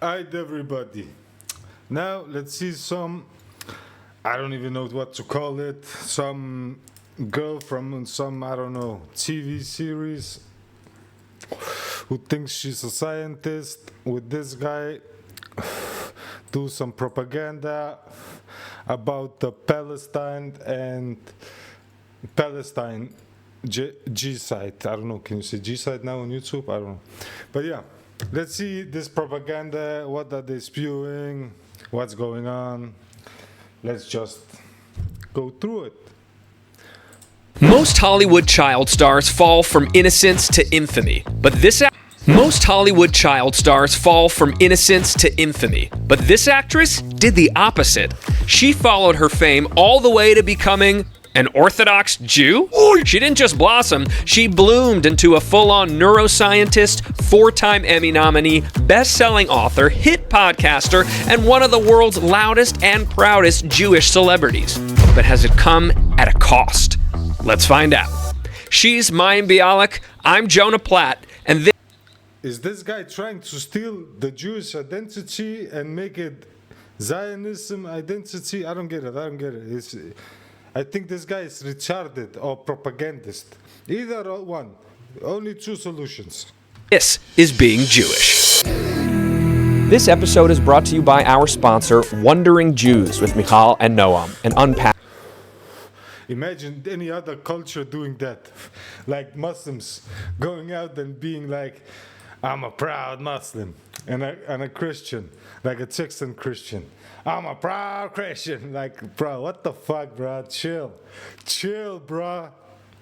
Alright, everybody. Now let's see some. I don't even know what to call it. Some girl from some, I don't know, TV series who thinks she's a scientist with this guy. Do some propaganda about the Palestine and Palestine G site. I don't know. Can you say G site now on YouTube? I don't know. But yeah, let's see this propaganda. What are they spewing? What's going on? Let's just go through it. Most Hollywood child stars fall from innocence to infamy, but this actress did the opposite. She followed her fame all the way to becoming an Orthodox Jew? She didn't just blossom, she bloomed into a full-on neuroscientist, 4-time Emmy nominee, best-selling author, hit podcaster, and one of the world's loudest and proudest Jewish celebrities. But has it come at a cost? Let's find out. She's Mayim Bialik, I'm Jonah Platt, and Is this guy trying to steal the Jewish identity and make it Zionism identity? I don't get it. I think this guy is retarded or propagandist. Either one. Only two solutions. This is being Jewish. This episode is brought to you by our sponsor, Wondering Jews, with Michal and Noam, an unpacked. Imagine any other culture doing that. Like Muslims going out and being like, I'm a proud Muslim. And a Christian, like a Texan Christian. I'm a proud Christian. Like, bro, what the fuck, bro? Chill, bro.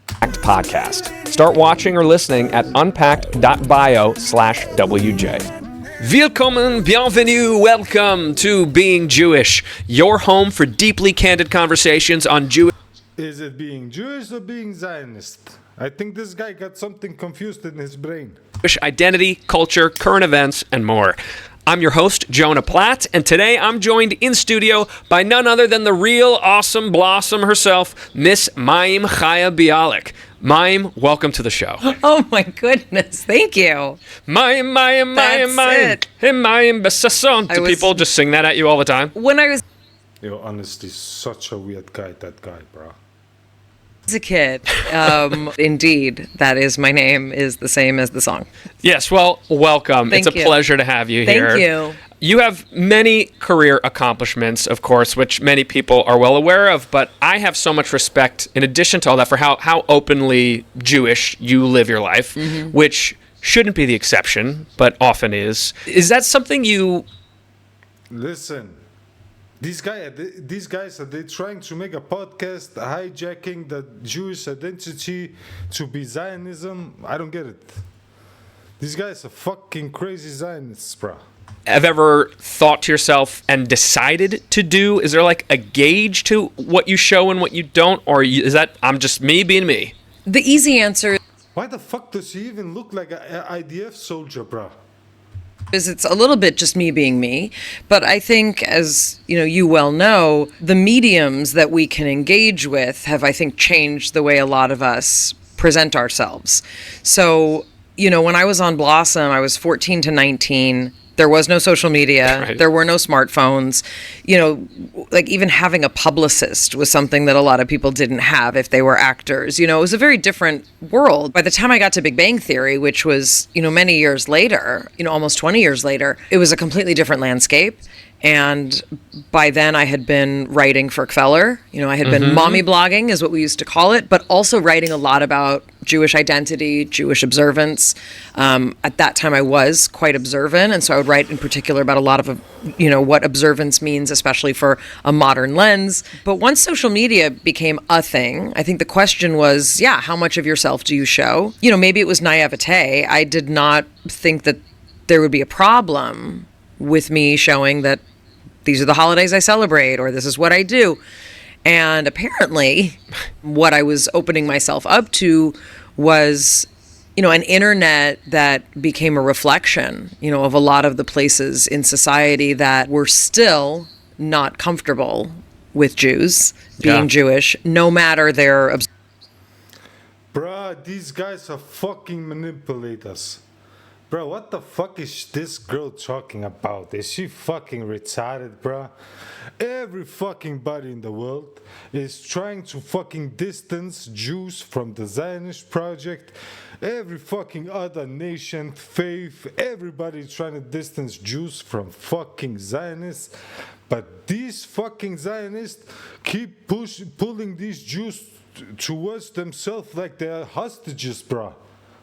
Podcast. Start watching or listening at unpacked.bio/WJ. Willkommen, bienvenue, welcome to Being Jewish, your home for deeply candid conversations on Jewish. Is it being Jewish or being Zionist? I think this guy got something confused in his brain. Identity, culture, current events, and more. I'm your host, Jonah Platt, and today I'm joined in studio by none other than the real awesome blossom herself, Miss Mayim Bialik. Mayim, welcome to the show. Oh my goodness, thank you. Mayim. It. Hey, Mayim Besasson. Do people just sing that at you all the time? When I was Yo, honestly, such a weird guy, that guy, bro. a kid, indeed, that is my name, is the same as the song. Yes, well, welcome. Thank it's a you. pleasure to have you here. Thank you. You have many career accomplishments, of course, which many people are well aware of, but I have so much respect, in addition to all that, for how openly Jewish you live your life, which shouldn't be the exception, but often is. Is that something you... Listen, these guys are they trying to make a podcast hijacking the Jewish identity to be Zionism? I don't get it. These guys are fucking crazy Zionists, bro. have ever thought to yourself and decided to do? Is there like a gauge to what you show and what you don't? Or is that, I'm just me being me? The easy answer Why the fuck does he even look like an IDF soldier, bro? is it's a little bit just me being me. But I think, as you well know, the mediums that we can engage with have, I think, changed the way a lot of us present ourselves. So, when I was on Blossom, I was 14 to 19. There was no social media. Right. There were no smartphones. Like even having a publicist was something that a lot of people didn't have if they were actors. It was a very different world. By the time I got to Big Bang Theory, which was, many years later, almost 20 years later, it was a completely different landscape. And by then I had been writing for Kveller. I had been mommy blogging is what we used to call it, but also writing a lot about Jewish identity, Jewish observance. At that time I was quite observant. And so I would write in particular about a lot of, what observance means, especially for a modern lens. But once social media became a thing, I think the question was, how much of yourself do you show? Maybe it was naivete. I did not think that there would be a problem with me showing that these are the holidays I celebrate, or this is what I do. And apparently, what I was opening myself up to was, an internet that became a reflection, of a lot of the places in society that were still not comfortable with Jews being Jewish, no matter their... Bruh, these guys are fucking manipulators. Bro, what the fuck is this girl talking about? Is she fucking retarded, bro? Every fucking body in the world is trying to fucking distance Jews from the Zionist project. Every fucking other nation, faith, everybody trying to distance Jews from fucking Zionists. But these fucking Zionists keep pulling these Jews towards themselves like they're hostages, bro.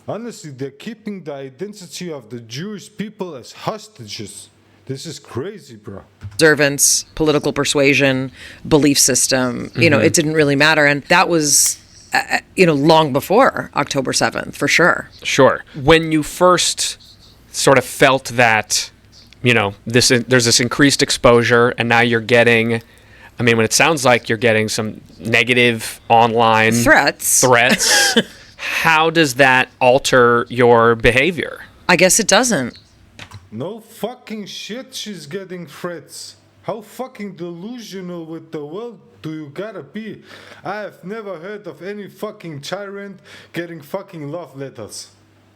Honestly, they're keeping the identity of the Jewish people as hostages. This is crazy, bro. Observance, political persuasion, belief system, it didn't really matter. And that was, long before October 7th, for sure. Sure. When you first sort of felt that, there's this increased exposure, and now you're getting, when it sounds like you're getting some negative online threats. How does that alter your behavior? I guess it doesn't. No fucking shit, she's getting threats. How fucking delusional with the world do you gotta be? I have never heard of any fucking tyrant getting fucking love letters.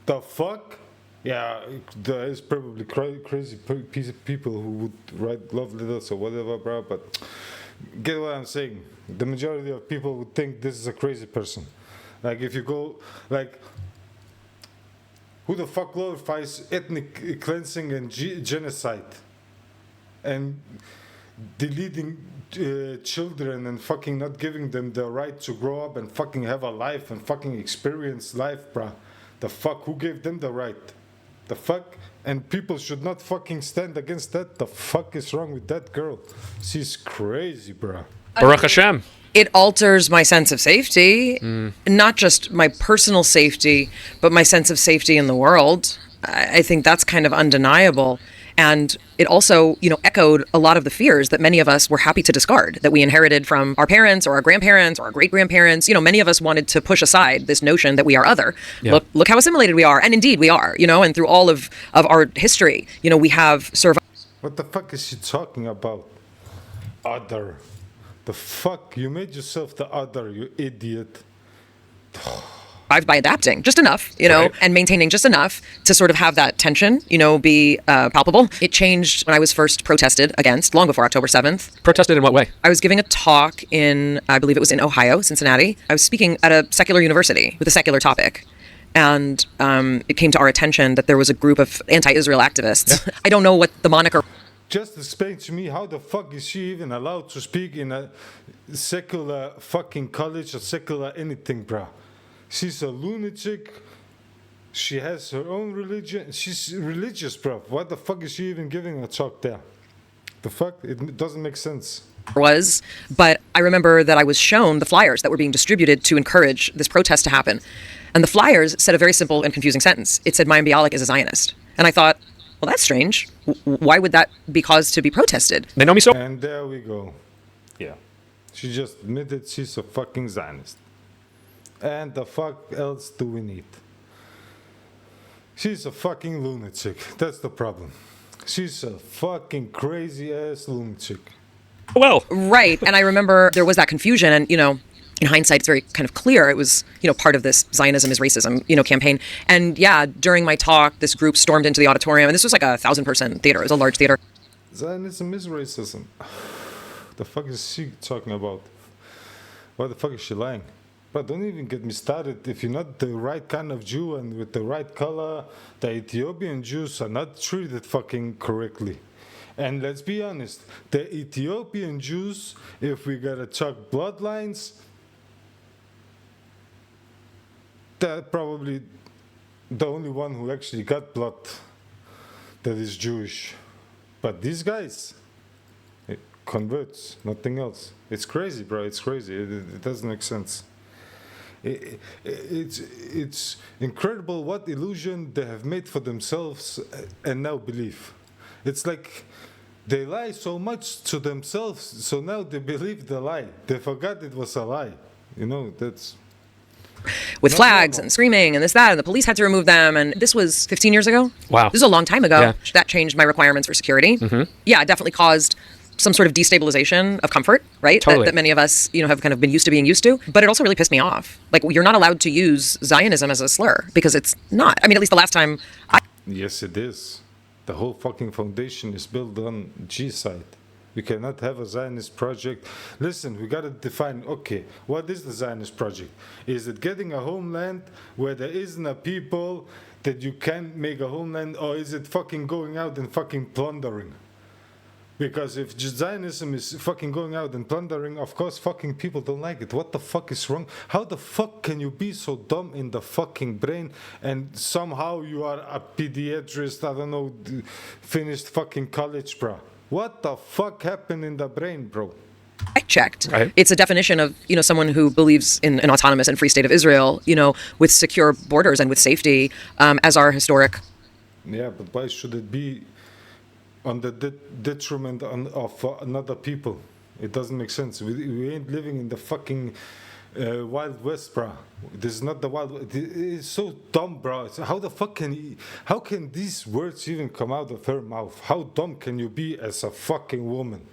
The fuck? Yeah, there is probably crazy piece of people who would write love letters or whatever, bro, but get what I'm saying. The majority of people would think this is a crazy person. Like, if you go, like, who the fuck glorifies ethnic cleansing and genocide? And deleting children and fucking not giving them the right to grow up and fucking have a life and fucking experience life, bruh. The fuck? Who gave them the right? The fuck? And people should not fucking stand against that. The fuck is wrong with that girl? She's crazy, bruh. Baruch Hashem. It alters my sense of safety, not just my personal safety, but my sense of safety in the world. I think that's kind of undeniable. And it also, echoed a lot of the fears that many of us were happy to discard, that we inherited from our parents or our grandparents or our great-grandparents. Many of us wanted to push aside this notion that we are other. Yeah. Look how assimilated we are. And indeed we are, and through all of our history, we have survived. What the fuck is she talking about? Other. The fuck? You made yourself the other, you idiot. By adapting just enough, Right. and maintaining just enough to sort of have that tension, be palpable. It changed when I was first protested against, long before October 7th. Protested in what way? I was giving a talk in, I believe it was in Ohio, Cincinnati. I was speaking at a secular university with a secular topic. And it came to our attention that there was a group of anti-Israel activists. I don't know what the moniker... Just explain to me, how the fuck is she even allowed to speak in a secular fucking college or secular anything, bruh? She's a lunatic. She has her own religion. She's religious, bruh. What the fuck is she even giving a talk there? The fuck? It doesn't make sense. Was, but I remember that I was shown the flyers that were being distributed to encourage this protest to happen. And the flyers said a very simple and confusing sentence. It said, Mayim Bialik is a Zionist. And I thought, well, that's strange. Why would that be cause to be protested? They know me so. And there we go. Yeah. She just admitted she's a fucking Zionist. And the fuck else do we need? She's a fucking lunatic. That's the problem. She's a fucking crazy ass lunatic. Well, Right. And I remember there was that confusion. And, in hindsight, it's very kind of clear it was, part of this Zionism is racism, campaign. And yeah, during my talk, this group stormed into the auditorium. And this was like a 1,000-person theater. It was a large theater. Zionism is racism. The fuck is she talking about? Why the fuck is she lying? But don't even get me started. If you're not the right kind of Jew and with the right color, the Ethiopian Jews are not treated fucking correctly. And let's be honest, the Ethiopian Jews, if we gotta talk bloodlines, they're probably the only one who actually got blood that is Jewish. But these guys, it converts, nothing else. It's crazy, bro. It's crazy. It doesn't make sense. It's incredible what illusion they have made for themselves and now believe. It's like they lie so much to themselves, so now they believe the lie. They forgot it was a lie. That's... With flags and screaming and this, that, and the police had to remove them. And this was 15 years ago. Wow. This is a long time ago. Yeah. That changed my requirements for security. Yeah, it definitely caused some sort of destabilization of comfort, right? Totally. That many of us, have kind of been used to being used to. But it also really pissed me off. Like, you're not allowed to use Zionism as a slur because it's not. I mean, at least the last time Yes, it is. The whole fucking foundation is built on G-side. We cannot have a Zionist project. Listen, we gotta define, okay, what is the Zionist project? Is it getting a homeland where there isn't a people that you can't make a homeland, or is it fucking going out and fucking plundering? Because if Zionism is fucking going out and plundering, of course fucking people don't like it. What the fuck is wrong? How the fuck can you be so dumb in the fucking brain and somehow you are a pediatrist, I don't know, finished fucking college, bro? What the fuck happened in the brain, bro? I checked. Right. It's a definition of, someone who believes in an autonomous and free state of Israel, with secure borders and with safety, as our historic. Yeah, but why should it be on the detriment of another people? It doesn't make sense. We ain't living in the fucking Wild West, bro. This is not the Wild. It's so dumb, bro. How the fuck how can these words even come out of her mouth? How dumb can you be as a fucking woman?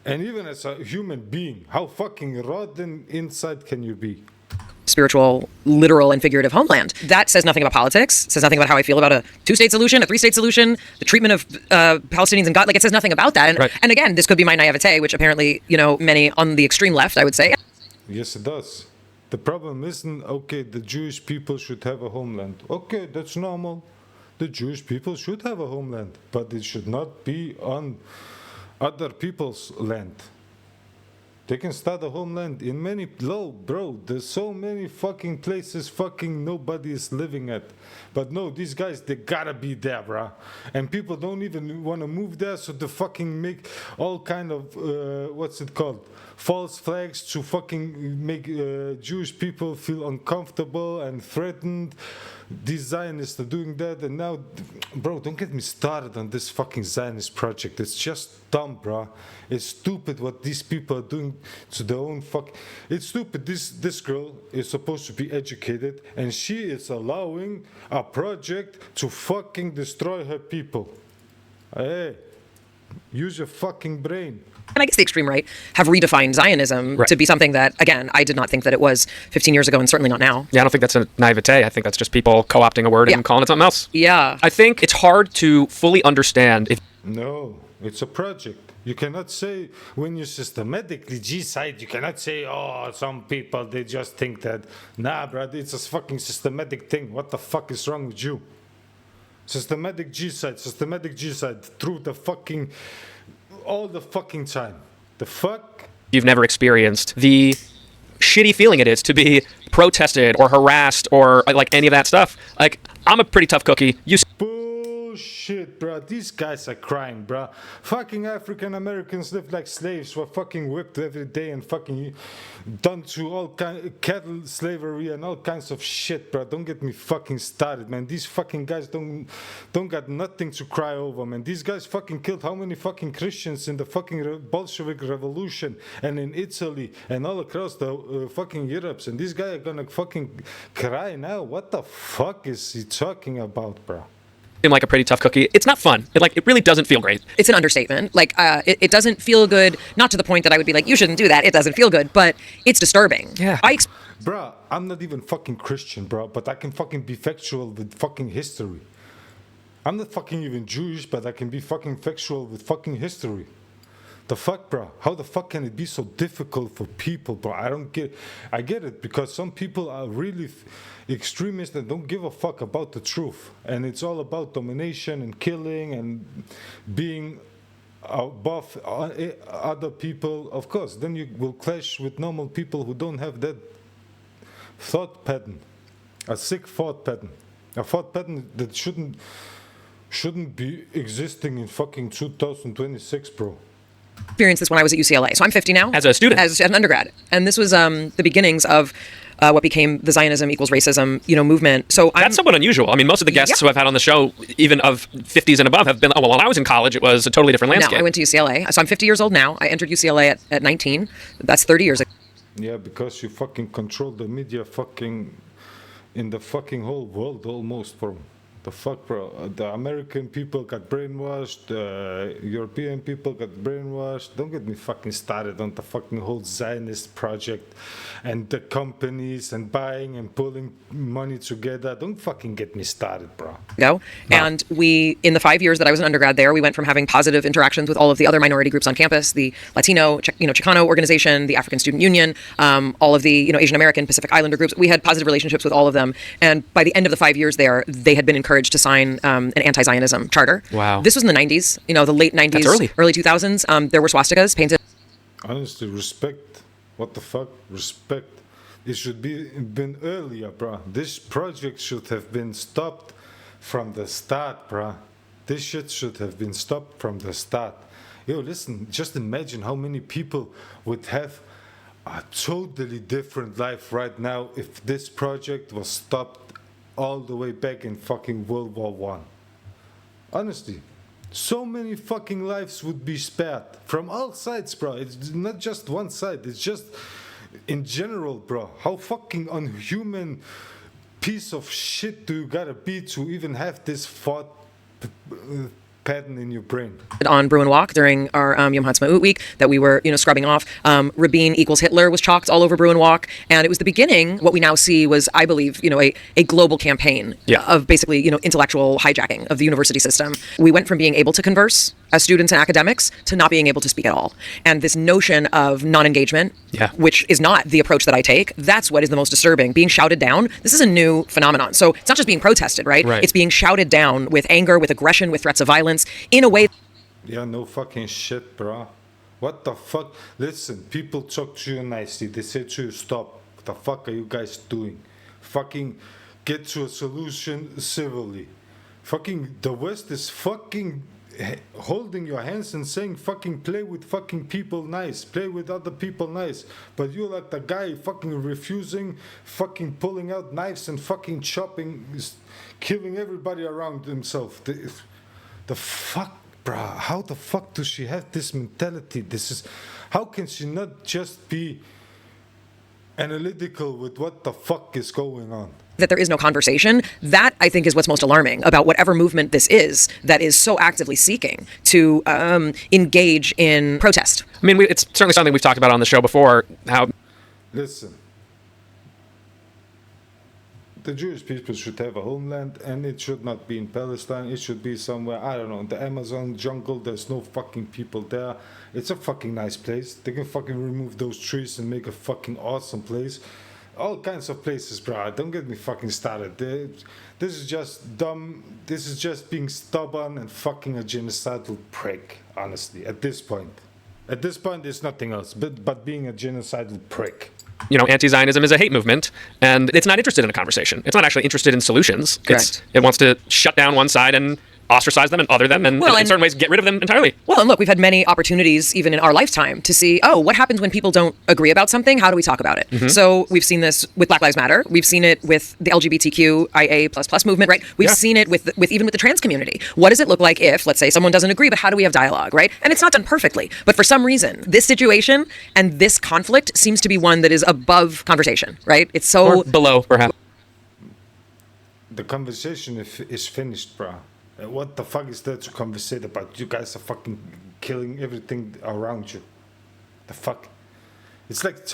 And even as a human being, how fucking rotten inside can you be? Spiritual, literal, and figurative homeland. That says nothing about politics, says nothing about how I feel about a two-state solution, a three-state solution, the treatment of Palestinians and God. Like, it says nothing about that. And, right. and again, this could be my naivete, which apparently, many on the extreme left, I would say. Yes, it does. The problem isn't, okay, the Jewish people should have a homeland. Okay, that's normal. The Jewish people should have a homeland, but it should not be on other people's land. They can start a homeland in many, bro, there's so many fucking places fucking nobody is living at. But no, these guys, they gotta be there, bro. And people don't even want to move there, so they fucking make all kind of, what's it called? False flags to fucking make Jewish people feel uncomfortable and threatened. These Zionists are doing that, and now, bro, don't get me started on this fucking Zionist project. It's just dumb, bro. It's stupid what these people are doing to their own fuck. It's stupid. This girl is supposed to be educated, and she is allowing a project to fucking destroy her people. Hey, use your fucking brain. And I guess the extreme right have redefined Zionism Right. to be something that, again, I did not think that it was 15 years ago, and certainly not now. Yeah, I don't think that's a naivete. I think that's just people co-opting a word Yeah. and calling it something else. Yeah. I think it's hard to fully understand if No, it's a project. You cannot say, when you systematically G-side, you cannot say, oh, some people, they just think that. Nah, brother, it's a fucking systematic thing. What the fuck is wrong with you? Systematic G-side through the fucking, all the fucking time. The fuck? you've never experienced the shitty feeling it is to be protested or harassed or like any of that stuff. Like, I'm a pretty tough cookie. Bullshit, bro. These guys are crying, bro. Fucking African Americans lived like slaves, were fucking whipped every day and fucking done to all kind of cattle slavery and all kinds of shit, bro. Don't get me fucking started, man. These fucking guys don't got nothing to cry over, man. These guys fucking killed how many fucking Christians in the fucking Bolshevik Revolution and in Italy and all across the fucking Europe. And these guys are gonna fucking cry now. What the fuck is he talking about, bro? Seem like a pretty tough cookie. It's not fun. It really doesn't feel great. It's an understatement. Like, it doesn't feel good, not to the point that I would be like, you shouldn't do that. It doesn't feel good, but it's disturbing. Yeah. Bruh, I'm not even fucking Christian, bro, but I can fucking be factual with fucking history. I'm not fucking even Jewish, but I can be fucking factual with fucking history. The fuck, bro? How the fuck can it be so difficult for people, bro? I get it, because some people are really extremists and don't give a fuck about the truth. And it's all about domination and killing and being above other people. Of course, then you will clash with normal people who don't have that thought pattern. A sick thought pattern. A thought pattern that shouldn't be existing in fucking 2026, bro. Experienced this when I was at UCLA. So I'm 50 now. As a student. As an undergrad. And this was the beginnings of what became the Zionism equals racism, movement. So That's somewhat unusual. I mean, most of the guests who I've had on the show, even of 50s and above, have been, well, when I was in college, it was a totally different landscape. No, I went to UCLA. So I'm 50 years old now. I entered UCLA at 19. That's 30 years ago. Yeah, because you fucking control the media fucking in the fucking whole world almost, bro. The fuck, bro? The American people got brainwashed. The European people got brainwashed. Don't get me fucking started on the fucking whole Zionist project and the companies and buying and pulling money together. Don't fucking get me started, bro. Go. And we, in the 5 years that I was an undergrad there, we went from having positive interactions with all of the other minority groups on campus, the Latino, Chicano organization, the African Student Union, all of the, Asian American, Pacific Islander groups. We had positive relationships with all of them. And by the end of the 5 years there, they had been encouraged to sign an anti-Zionism charter. Wow. This was in the 90s, the late 90s, That's early 2000s. There were swastikas painted. Honestly, respect. What the fuck? Respect. It should be been earlier, bro. This project should have been stopped from the start, bro. This shit should have been stopped from the start. Yo, listen, just imagine how many people would have a totally different life right now if this project was stopped all the way back in fucking World War One. Honestly, so many fucking lives would be spared from all sides, bro. It's not just one side, it's just in general, bro. How fucking unhuman piece of shit do you gotta be to even have this thought pattern in your brain? On Bruin Walk during our Yom Ha'atzmaut week that we were, scrubbing off. Rabin equals Hitler was chalked all over Bruin Walk. And it was the beginning. What we now see was, I believe, a global campaign of basically, intellectual hijacking of the university system. We went from being able to converse as students and academics to not being able to speak at all. And this notion of non-engagement, which is not the approach that I take, that's what is the most disturbing. Being shouted down, this is a new phenomenon. So it's not just being protested, right? It's being shouted down with anger, with aggression, with threats of violence, in a way. Yeah, no fucking shit, bro. What the fuck? Listen, people talk to you nicely. They say to you, stop. What the fuck are you guys doing? Fucking get to a solution civilly. Fucking, the West is fucking holding your hands and saying fucking play with fucking people nice, play with other people nice, but you're like the guy fucking refusing, fucking pulling out knives and fucking chopping, killing everybody around himself. The fuck, bruh, how the fuck does she have this mentality? How can she not just be analytical with what the fuck is going on? That there is no conversation, that I think is what's most alarming about whatever movement this is that is so actively seeking to engage in protest. I mean, it's certainly something we've talked about on the show before, how... Listen, the Jewish people should have a homeland, and it should not be in Palestine. It should be somewhere, I don't know, in the Amazon jungle. There's no fucking people there. It's a fucking nice place. They can fucking remove those trees and make a fucking awesome place. All kinds of places, bro. Don't get me fucking started. This is just dumb. This is just being stubborn and fucking a genocidal prick, honestly, at this point. At this point, there's nothing else but being a genocidal prick. Anti-Zionism is a hate movement, and it's not interested in a conversation. It's not actually interested in solutions. Correct. It wants to shut down one side and ostracize them and other them, and in certain ways get rid of them entirely. Well, and look, we've had many opportunities, even in our lifetime, to see, what happens when people don't agree about something? How do we talk about it? Mm-hmm. So we've seen this with Black Lives Matter. We've seen it with the LGBTQIA++ movement, right? We've seen it with even with the trans community. What does it look like if, let's say, someone doesn't agree, but how do we have dialogue, right? And it's not done perfectly, but for some reason, this situation and this conflict seems to be one that is above conversation, right? It's so... Or below, perhaps. The conversation is finished, bro. What the fuck is there to conversate about? You guys are fucking killing everything around you. The fuck? It's like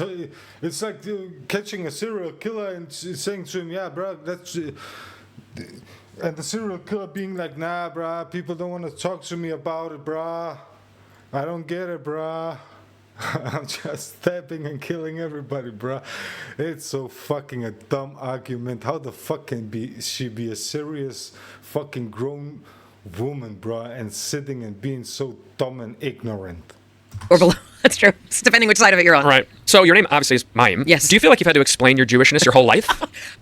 catching a serial killer and saying to him, yeah, bro, that's... and the serial killer being like, nah, bro, people don't want to talk to me about it, bro. I don't get it, bro. I'm just stabbing and killing everybody, bro. It's so fucking a dumb argument. How the fuck can she be a serious fucking grown woman, bro, and sitting and being so dumb and ignorant? Or below. That's true. It's depending which side of it you're on. Right. So your name obviously is Mayim. Yes. Do you feel like you've had to explain your Jewishness your whole life?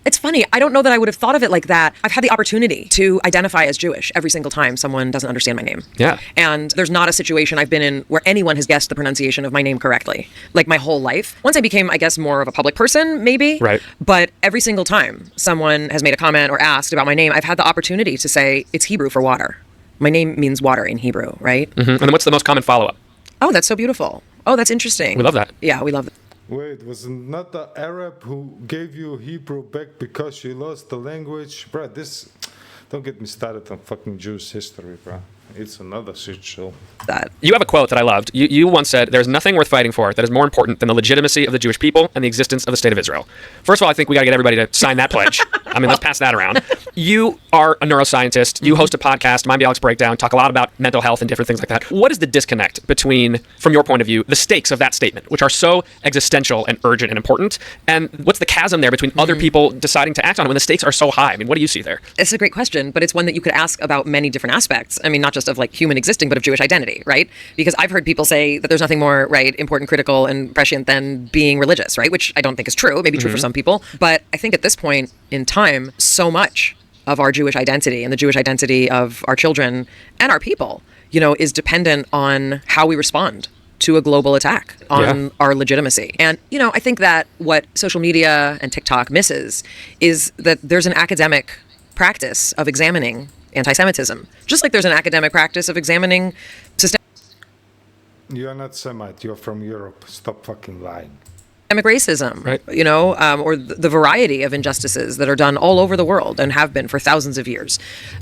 It's funny. I don't know that I would have thought of it like that. I've had the opportunity to identify as Jewish every single time someone doesn't understand my name. Yeah. And there's not a situation I've been in where anyone has guessed the pronunciation of my name correctly, like my whole life. Once I became, I guess, more of a public person, maybe. Right. But every single time someone has made a comment or asked about my name, I've had the opportunity to say it's Hebrew for water. My name means water in Hebrew, right? Mm-hmm. And then what's the most common follow-up? Oh, that's so beautiful. Oh, that's interesting. We love that. Yeah, we love that. Wait, was it not the Arab who gave you Hebrew back because she lost the language? Bruh, Don't get me started on fucking Jewish history, bro. It's another shit show. That. You have a quote that I loved. You once said, "There's nothing worth fighting for that is more important than the legitimacy of the Jewish people and the existence of the state of Israel." First of all, I think we got to get everybody to sign that pledge. I mean, let's pass that around. You are a neuroscientist. You host a podcast, Mayim Bialik's Breakdown, talk a lot about mental health and different things like that. What is the disconnect between, from your point of view, the stakes of that statement, which are so existential and urgent and important, and what's the chasm there between other people deciding to act on it when the stakes are so high? I mean, what do you see there? It's a great question, but it's one that you could ask about many different aspects. I mean, not just of like human existing, but of Jewish identity, right? Because I've heard people say that there's nothing more, right, important, critical, and prescient than being religious, right? Which I don't think is true. It may be true for some people. But I think at this point in time, so much of our Jewish identity and the Jewish identity of our children and our people, you know, is dependent on how we respond to a global attack on our legitimacy. And, you know, I think that what social media and TikTok misses is that there's an academic practice of examining anti-Semitism, just like there's an academic practice of examining systemic You're not Semite. You're from Europe. Stop fucking lying. racism, Right. you know, or the variety of injustices that are done all over the world and have been for thousands of years.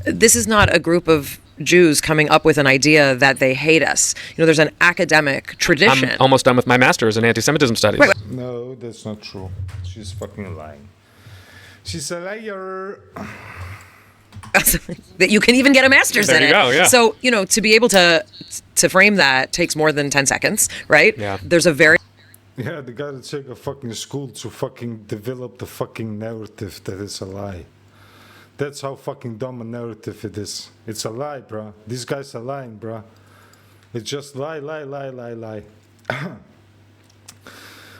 This is not a group of Jews coming up with an idea that they hate us. You know, there's an academic tradition. I'm almost done with my master's in anti-Semitism studies. Right. No, that's not true. She's fucking lying. She's a liar. That you can even get a master's There in you it. go, yeah. So, you know, to be able to frame that takes more than 10 seconds, right? Yeah. There's a very Yeah, they gotta take a fucking school to fucking develop the fucking narrative that it's a lie. That's how fucking dumb a narrative it is. It's a lie, bruh. These guys are lying, bruh. It's just lie, lie, lie, lie, lie.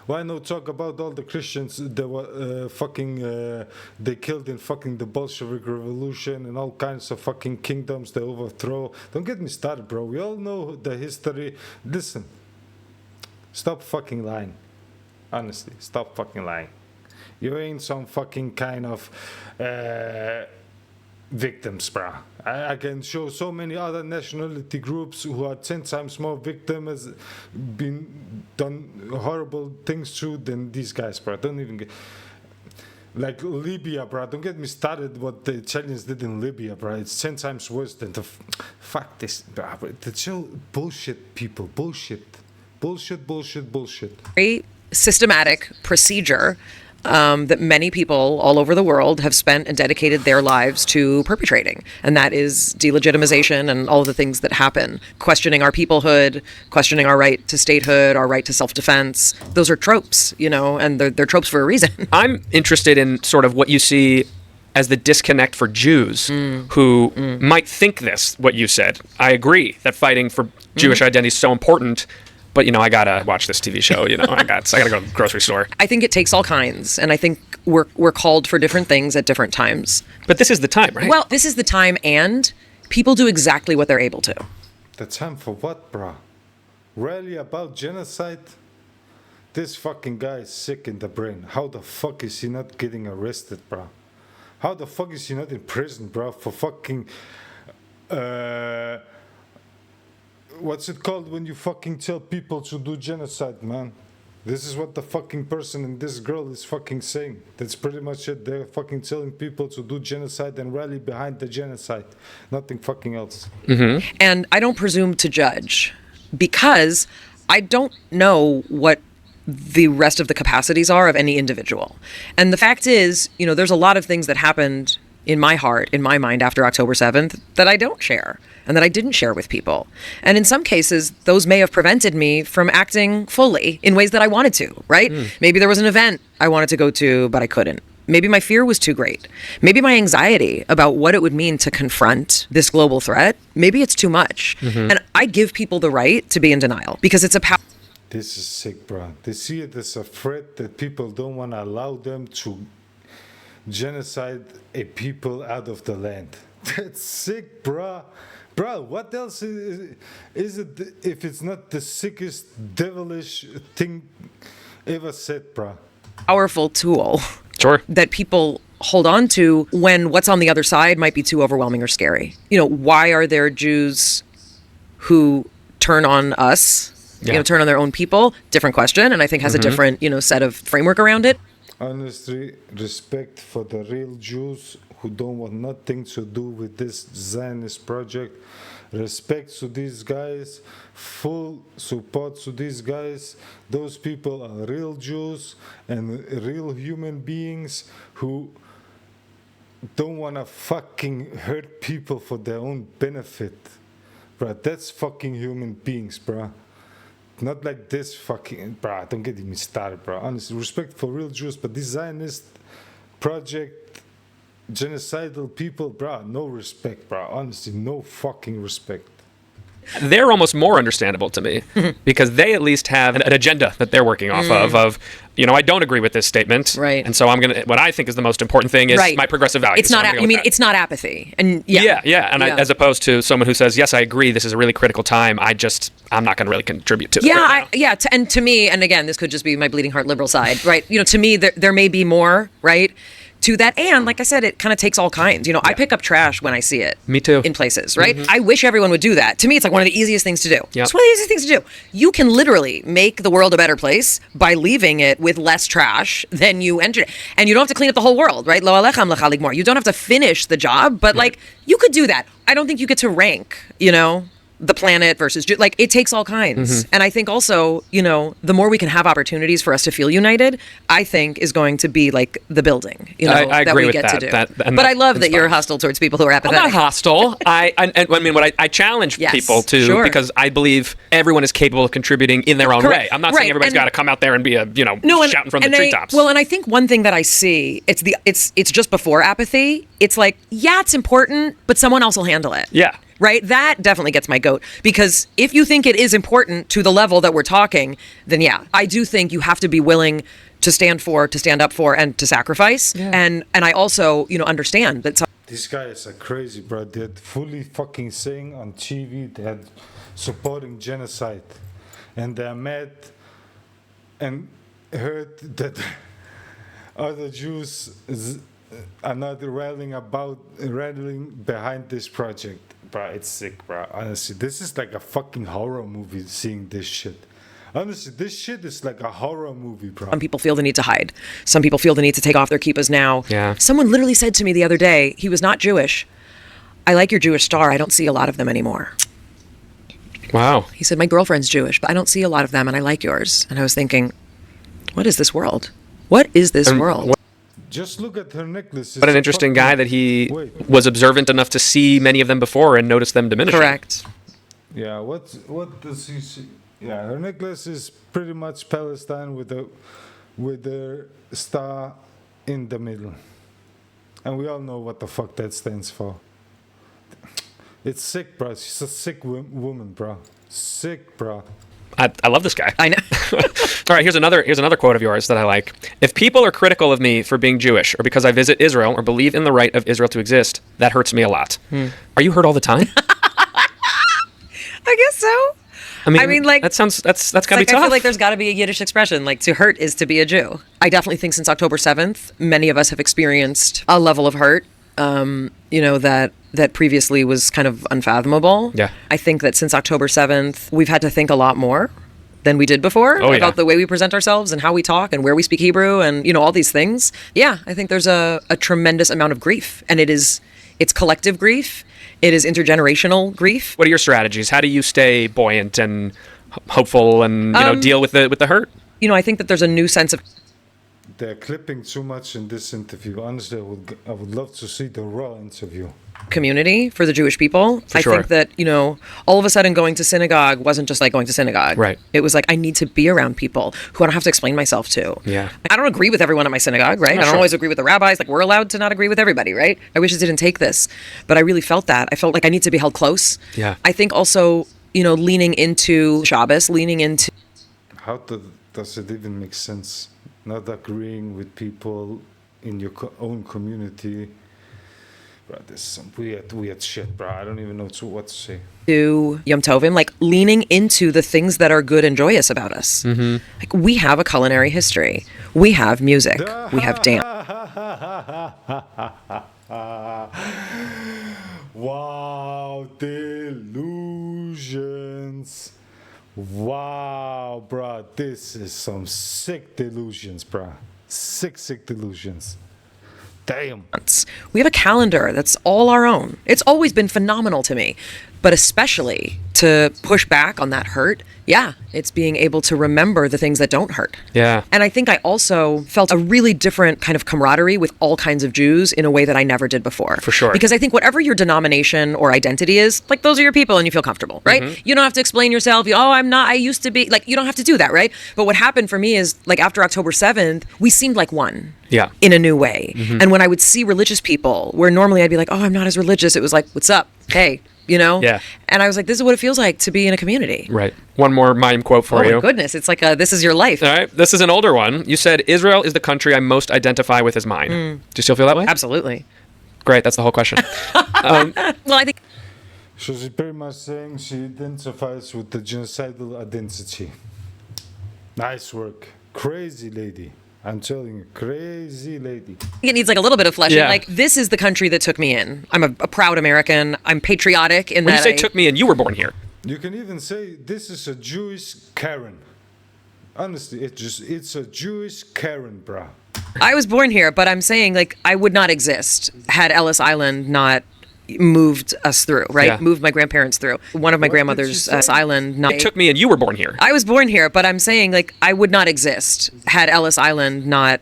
Why no talk about all the Christians that were they killed in fucking the Bolshevik Revolution and all kinds of fucking kingdoms they overthrow. Don't get me started, bro. We all know the history. Listen, stop fucking lying. Honestly, stop fucking lying. You ain't some fucking kind of victims, bruh. I can show so many other nationality groups who are 10 times more victims, been done horrible things to than these guys, bruh. Don't even get... Like Libya, bruh. Don't get me started what the Italians did in Libya, bruh. It's 10 times worse than the... Fuck this, bruh. It's so bullshit, people. Bullshit. Bullshit, bullshit, bullshit. very systematic procedure that many people all over the world have spent and dedicated their lives to perpetrating. And that is delegitimization and all of the things that happen. Questioning our peoplehood, questioning our right to statehood, our right to self-defense. Those are tropes, you know, and they're tropes for a reason. I'm interested in sort of what you see as the disconnect for Jews who might think this, what you said. I agree that fighting for Jewish identity is so important. But, you know, I got to watch this TV show, you know, I got to go to the grocery store. I think it takes all kinds. And I think we're called for different things at different times. But this is the time, right? Well, this is the time, and people do exactly what they're able to. The time for what, bruh? Really about genocide? This fucking guy is sick in the brain. How the fuck is he not getting arrested, bruh? How the fuck is he not in prison, bruh, for fucking... what's it called when you fucking tell people to do genocide, man? This is what the fucking person and this girl is fucking saying. That's pretty much it. They're fucking telling people to do genocide and rally behind the genocide. Nothing fucking else. And I don't presume to judge because I don't know what the rest of the capacities are of any individual. And the fact is, you know, there's a lot of things that happened in my heart, in my mind after October 7th that I don't share and that I didn't share with people. And in some cases, those may have prevented me from acting fully in ways that I wanted to, right? Maybe there was an event I wanted to go to, but I couldn't. Maybe my fear was too great. Maybe my anxiety about what it would mean to confront this global threat, maybe it's too much. And I give people the right to be in denial because it's a power. This is sick, bro. They see it as a threat that people don't want to allow them to genocide a people out of the land. That's sick, bruh. Bro, what else is it if it's not the sickest devilish thing ever said, bruh? Powerful tool Sure. that people hold on to when what's on the other side might be too overwhelming or scary. You know, why are there Jews who turn on us, you know, turn on their own people? Different question, and I think has a different, you know, set of framework around it. Honestly, respect for the real Jews who don't want nothing to do with this Zionist project. Respect to these guys, full support to these guys. Those people are real Jews and real human beings who don't want to fucking hurt people for their own benefit. Bruh, that's fucking human beings, bruh. Not like this fucking, bruh, don't get me started, bruh. Honestly, respect for real Jews, but this Zionist project, genocidal people, bruh, no respect, bruh. Honestly, no fucking respect. They're almost more understandable to me because they at least have an agenda that they're working off of, I don't agree with this statement. Right. And so what I think is the most important thing is my progressive values. It's not, it's not apathy. And And as opposed to someone who says, yes, I agree, this is a really critical time. I'm not going to really contribute to this. And to me, and again, this could just be my bleeding heart liberal side, right? To me, there may be more, right? To that, and like I said, it kind of takes all kinds. I pick up trash when I see it. Me too. In places, right? I wish everyone would do that. To me, it's like one of the easiest things to do. Yep. It's one of the easiest things to do. You can literally make the world a better place by leaving it with less trash than you entered it. And you don't have to clean up the whole world, right? Lo alechem lecha ligmor. You don't have to finish the job, but you could do that. I don't think you get to rank, the planet versus it takes all kinds. And I think also, the more we can have opportunities for us to feel united, I think is going to be like the building, I that agree we with get that. to do. But I love that you're hostile towards people who are I'm apathetic. not hostile. I challenge people to, sure. because I believe everyone is capable of contributing in their own way. I'm not saying everybody's got to come out there and be shouting from the treetops. And I think one thing that I see, it's just before apathy. It's like, it's important, but someone else will handle it. Yeah. Right? That definitely gets my goat. Because if you think it is important to the level that we're talking, then I do think you have to be willing to stand up for, and to sacrifice. Yeah. And I also, understand that These guys are crazy, bro. They're fully fucking saying on TV they're supporting genocide. And they're mad and hurt that other Jews are not rallying behind this project. Bro, it's sick, bro. Honestly, this is like a fucking horror movie, seeing this shit. Honestly, this shit is like a horror movie, bro. Some people feel the need to hide. Some people feel the need to take off their kippahs now. Yeah. Someone literally said to me the other day, he was not Jewish. I like your Jewish star. I don't see a lot of them anymore. Wow. He said, my girlfriend's Jewish, but I don't see a lot of them, and I like yours. And I was thinking, what is this world? What is this world? Just look at her necklace. What an interesting guy that he was observant enough to see many of them before and notice them diminishing. Correct. Yeah, what does he see? Yeah, her necklace is pretty much Palestine with the star in the middle. And we all know what the fuck that stands for. It's sick, bro. She's a sick woman, bro. Sick, bro. I love this guy. I know. All right, here's another quote of yours that I like. If people are critical of me for being Jewish or because I visit Israel or believe in the right of Israel to exist, that hurts me a lot. Are you hurt all the time? I guess so. I mean, like that's gotta be tough. I feel like there's got to be a Yiddish expression, like to hurt is to be a Jew. I definitely think since October 7th, many of us have experienced a level of hurt, that previously was kind of unfathomable. Yeah. I think that since October 7th, we've had to think a lot more than we did before about the way we present ourselves and how we talk and where we speak Hebrew and, all these things. Yeah, I think there's a tremendous amount of grief, and it's collective grief. It is intergenerational grief. What are your strategies? How do you stay buoyant and hopeful and, deal with the hurt? I think that there's a new sense of... They're clipping too much in this interview. Honestly, I would love to see the raw interview. Community for the Jewish people. I think that, all of a sudden going to synagogue wasn't just like going to synagogue. Right. It was like, I need to be around people who I don't have to explain myself to. Yeah. I don't agree with everyone at my synagogue, right? I don't always agree with the rabbis. Like, we're allowed to not agree with everybody, right? I wish it didn't take this. But I really felt that. I felt like I need to be held close. Yeah. I think also, leaning into Shabbos, leaning into... How does it even make sense? Not agreeing with people in your own community. Bro, there's some weird shit, bro. I don't even know what to say. To Yom Tovim, like leaning into the things that are good and joyous about us. Mm-hmm. Like, we have a culinary history. We have music. We have dance. Wow, delusions. Wow, bro, this is some sick delusions, bro. Sick delusions. Damn. We have a calendar that's all our own. It's always been phenomenal to me, but especially to push back on that hurt. Yeah, it's being able to remember the things that don't hurt. Yeah. And I think I also felt a really different kind of camaraderie with all kinds of Jews in a way that I never did before. For sure. Because I think whatever your denomination or identity is, like those are your people and you feel comfortable, right? You don't have to explain yourself. I'm not, I used to be, like you don't have to do that, right? But what happened for me is like after October 7th, we seemed like one. Yeah. In a new way. And when I would see religious people, where normally I'd be like, oh, I'm not as religious, it was like, what's up? Hey, Yeah. And I was like, this is what it feels like to be in a community. Right. One more Mayim quote for you. Oh my goodness, it's like this is your life. All right. This is an older one. You said, Israel is the country I most identify with as mine. Do you still feel that way? Absolutely. Great. That's the whole question. Well, I think So she's pretty much saying she identifies with the genocidal identity. Nice work. Crazy lady. I'm telling you, crazy lady. it needs like a little bit of fleshing. Yeah. Like, this is the country that took me in. I'm a proud American. I'm patriotic in When that you say took me in, you were born here. You can even say this is a Jewish Karen. Honestly, it's a Jewish Karen, bruh. I was born here, but I'm saying like I would not exist had Ellis Island not moved us through, right? Yeah. Moved my grandparents through. One of my What did grandmother's she say? island. Not, It took me in, you were born here. I was born here, but I'm saying like I would not exist had Ellis Island not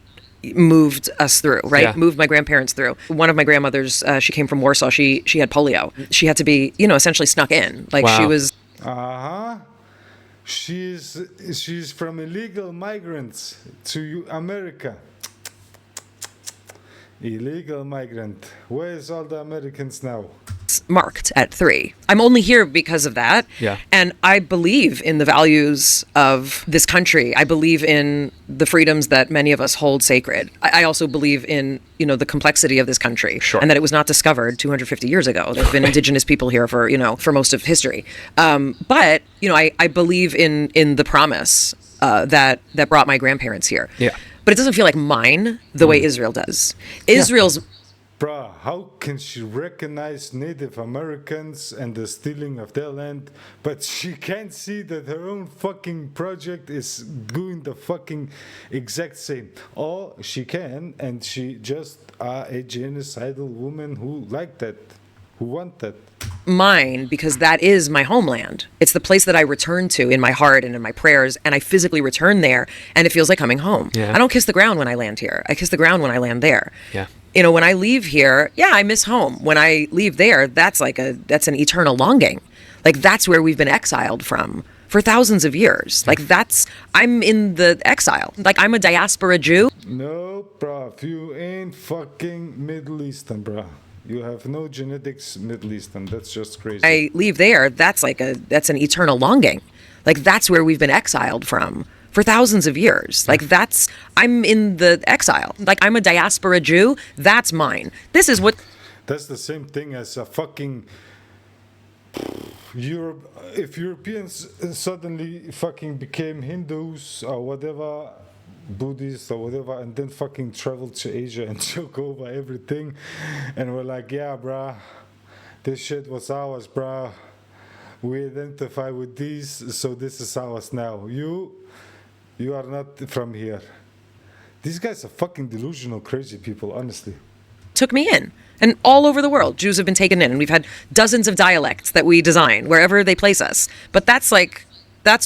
moved us through, right? Yeah. Moved my grandparents through. One of my grandmothers, she came from Warsaw. She had polio. She had to be, essentially snuck in. Like Wow. she was. Uh-huh. She's from illegal migrants to America. Illegal migrant. Where's all the Americans now? Marked at 3. I'm only here because of that. Yeah. And I believe in the values of this country. I believe in the freedoms that many of us hold sacred. I also believe in, the complexity of this country. Sure. And that it was not discovered 250 years ago. There have been indigenous people here for most of history. But, I believe in the promise that brought my grandparents here. Yeah. But it doesn't feel like mine the way Israel does. Israel's Bruh, how can she recognize Native Americans and the stealing of their land, but she can't see that her own fucking project is doing the fucking exact same? Or she can, and she just a genocidal woman who like that, who want that. mine because that is my homeland. It's the place that I return to in my heart and in my prayers, and I physically return there, and it feels like coming home. Yeah. I don't kiss the ground when I land here. I kiss the ground when I land there. Yeah. When I leave here, yeah, I miss home. When I leave there, that's an eternal longing. Like that's where we've been exiled from for thousands of years. Like I'm in the exile. Like I'm a diaspora Jew. No, bruh, you ain't fucking Middle Eastern, bruh. You have no genetics Middle Eastern. That's just crazy. I leave there, that's an eternal longing. Like that's where we've been exiled from for thousands of years. Like I'm in the exile. Like I'm a diaspora Jew. That's mine. This is what. That's the same thing as a fucking Europe. If Europeans suddenly fucking became Hindus or whatever, Buddhists or whatever, and then fucking traveled to Asia and took over everything, and we're like, yeah, bruh, this shit was ours, bruh. We identify with these, so this is ours now. You are not from here. These guys are fucking delusional, crazy people, honestly. Took me in. And all over the world, Jews have been taken in, and we've had dozens of dialects that we design wherever they place us. But that's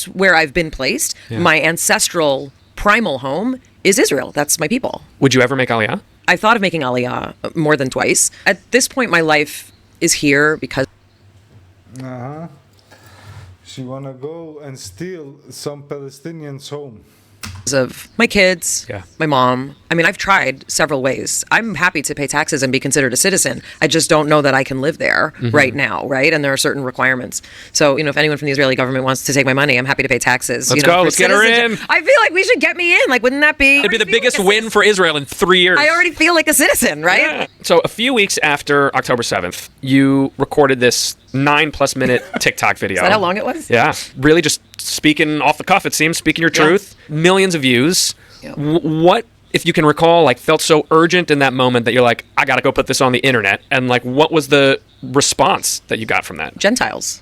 where I've been placed. Yeah. My ancestral primal home is Israel. That's my people. Would you ever make Aliyah? I thought of making Aliyah more than twice. At this point, my life is here because Uh-huh. She wanna go and steal some Palestinians' home. of my kids, Yeah. my mom. I mean, I've tried several ways. I'm happy to pay taxes and be considered a citizen. I just don't know that I can live there right now, right? And there are certain requirements. So, if anyone from the Israeli government wants to take my money, I'm happy to pay taxes. Let's for go. Let's get her citizenship. in. I feel like we should get me in. Like, wouldn't that be? It'd be the biggest win for Israel in 3 years. I already feel like a citizen, right? Yeah. So a few weeks after October 7th, you recorded this 9+ minute TikTok video. Is that how long it was? Yeah. Really just speaking off the cuff, it seems, speaking your Yeah. truth. Millions of views. Yeah. What, if you can recall, felt so urgent in that moment that you're like, I got to go put this on the internet? And what was the response that you got from that? Gentiles.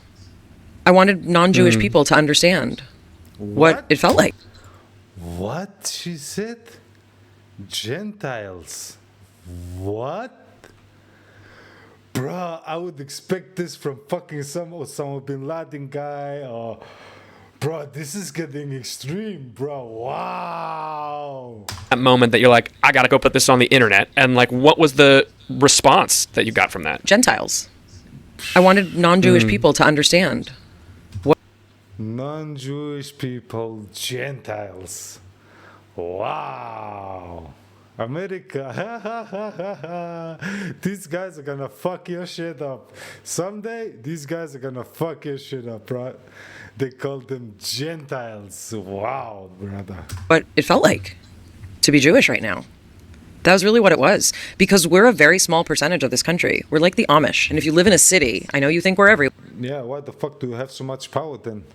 I wanted non-Jewish people to understand what it felt like. What she said? Gentiles. What? Bruh, I would expect this from fucking some Osama bin Laden guy or... Bro, this is getting extreme, bro. Wow. That moment that you're like, I gotta go put this on the internet, and like, what was the response that you got from that? Gentiles. I wanted non-Jewish people to understand. Non-Jewish people, Gentiles. Wow. America. These guys are gonna fuck your shit up. Someday, these guys are gonna fuck your shit up, right? They call them Gentiles. Wow, brother. What it felt like to be Jewish right now. That was really what it was. Because we're a very small percentage of this country. We're like the Amish. And if you live in a city, I know you think we're everywhere. Yeah, why the fuck do you have so much power then?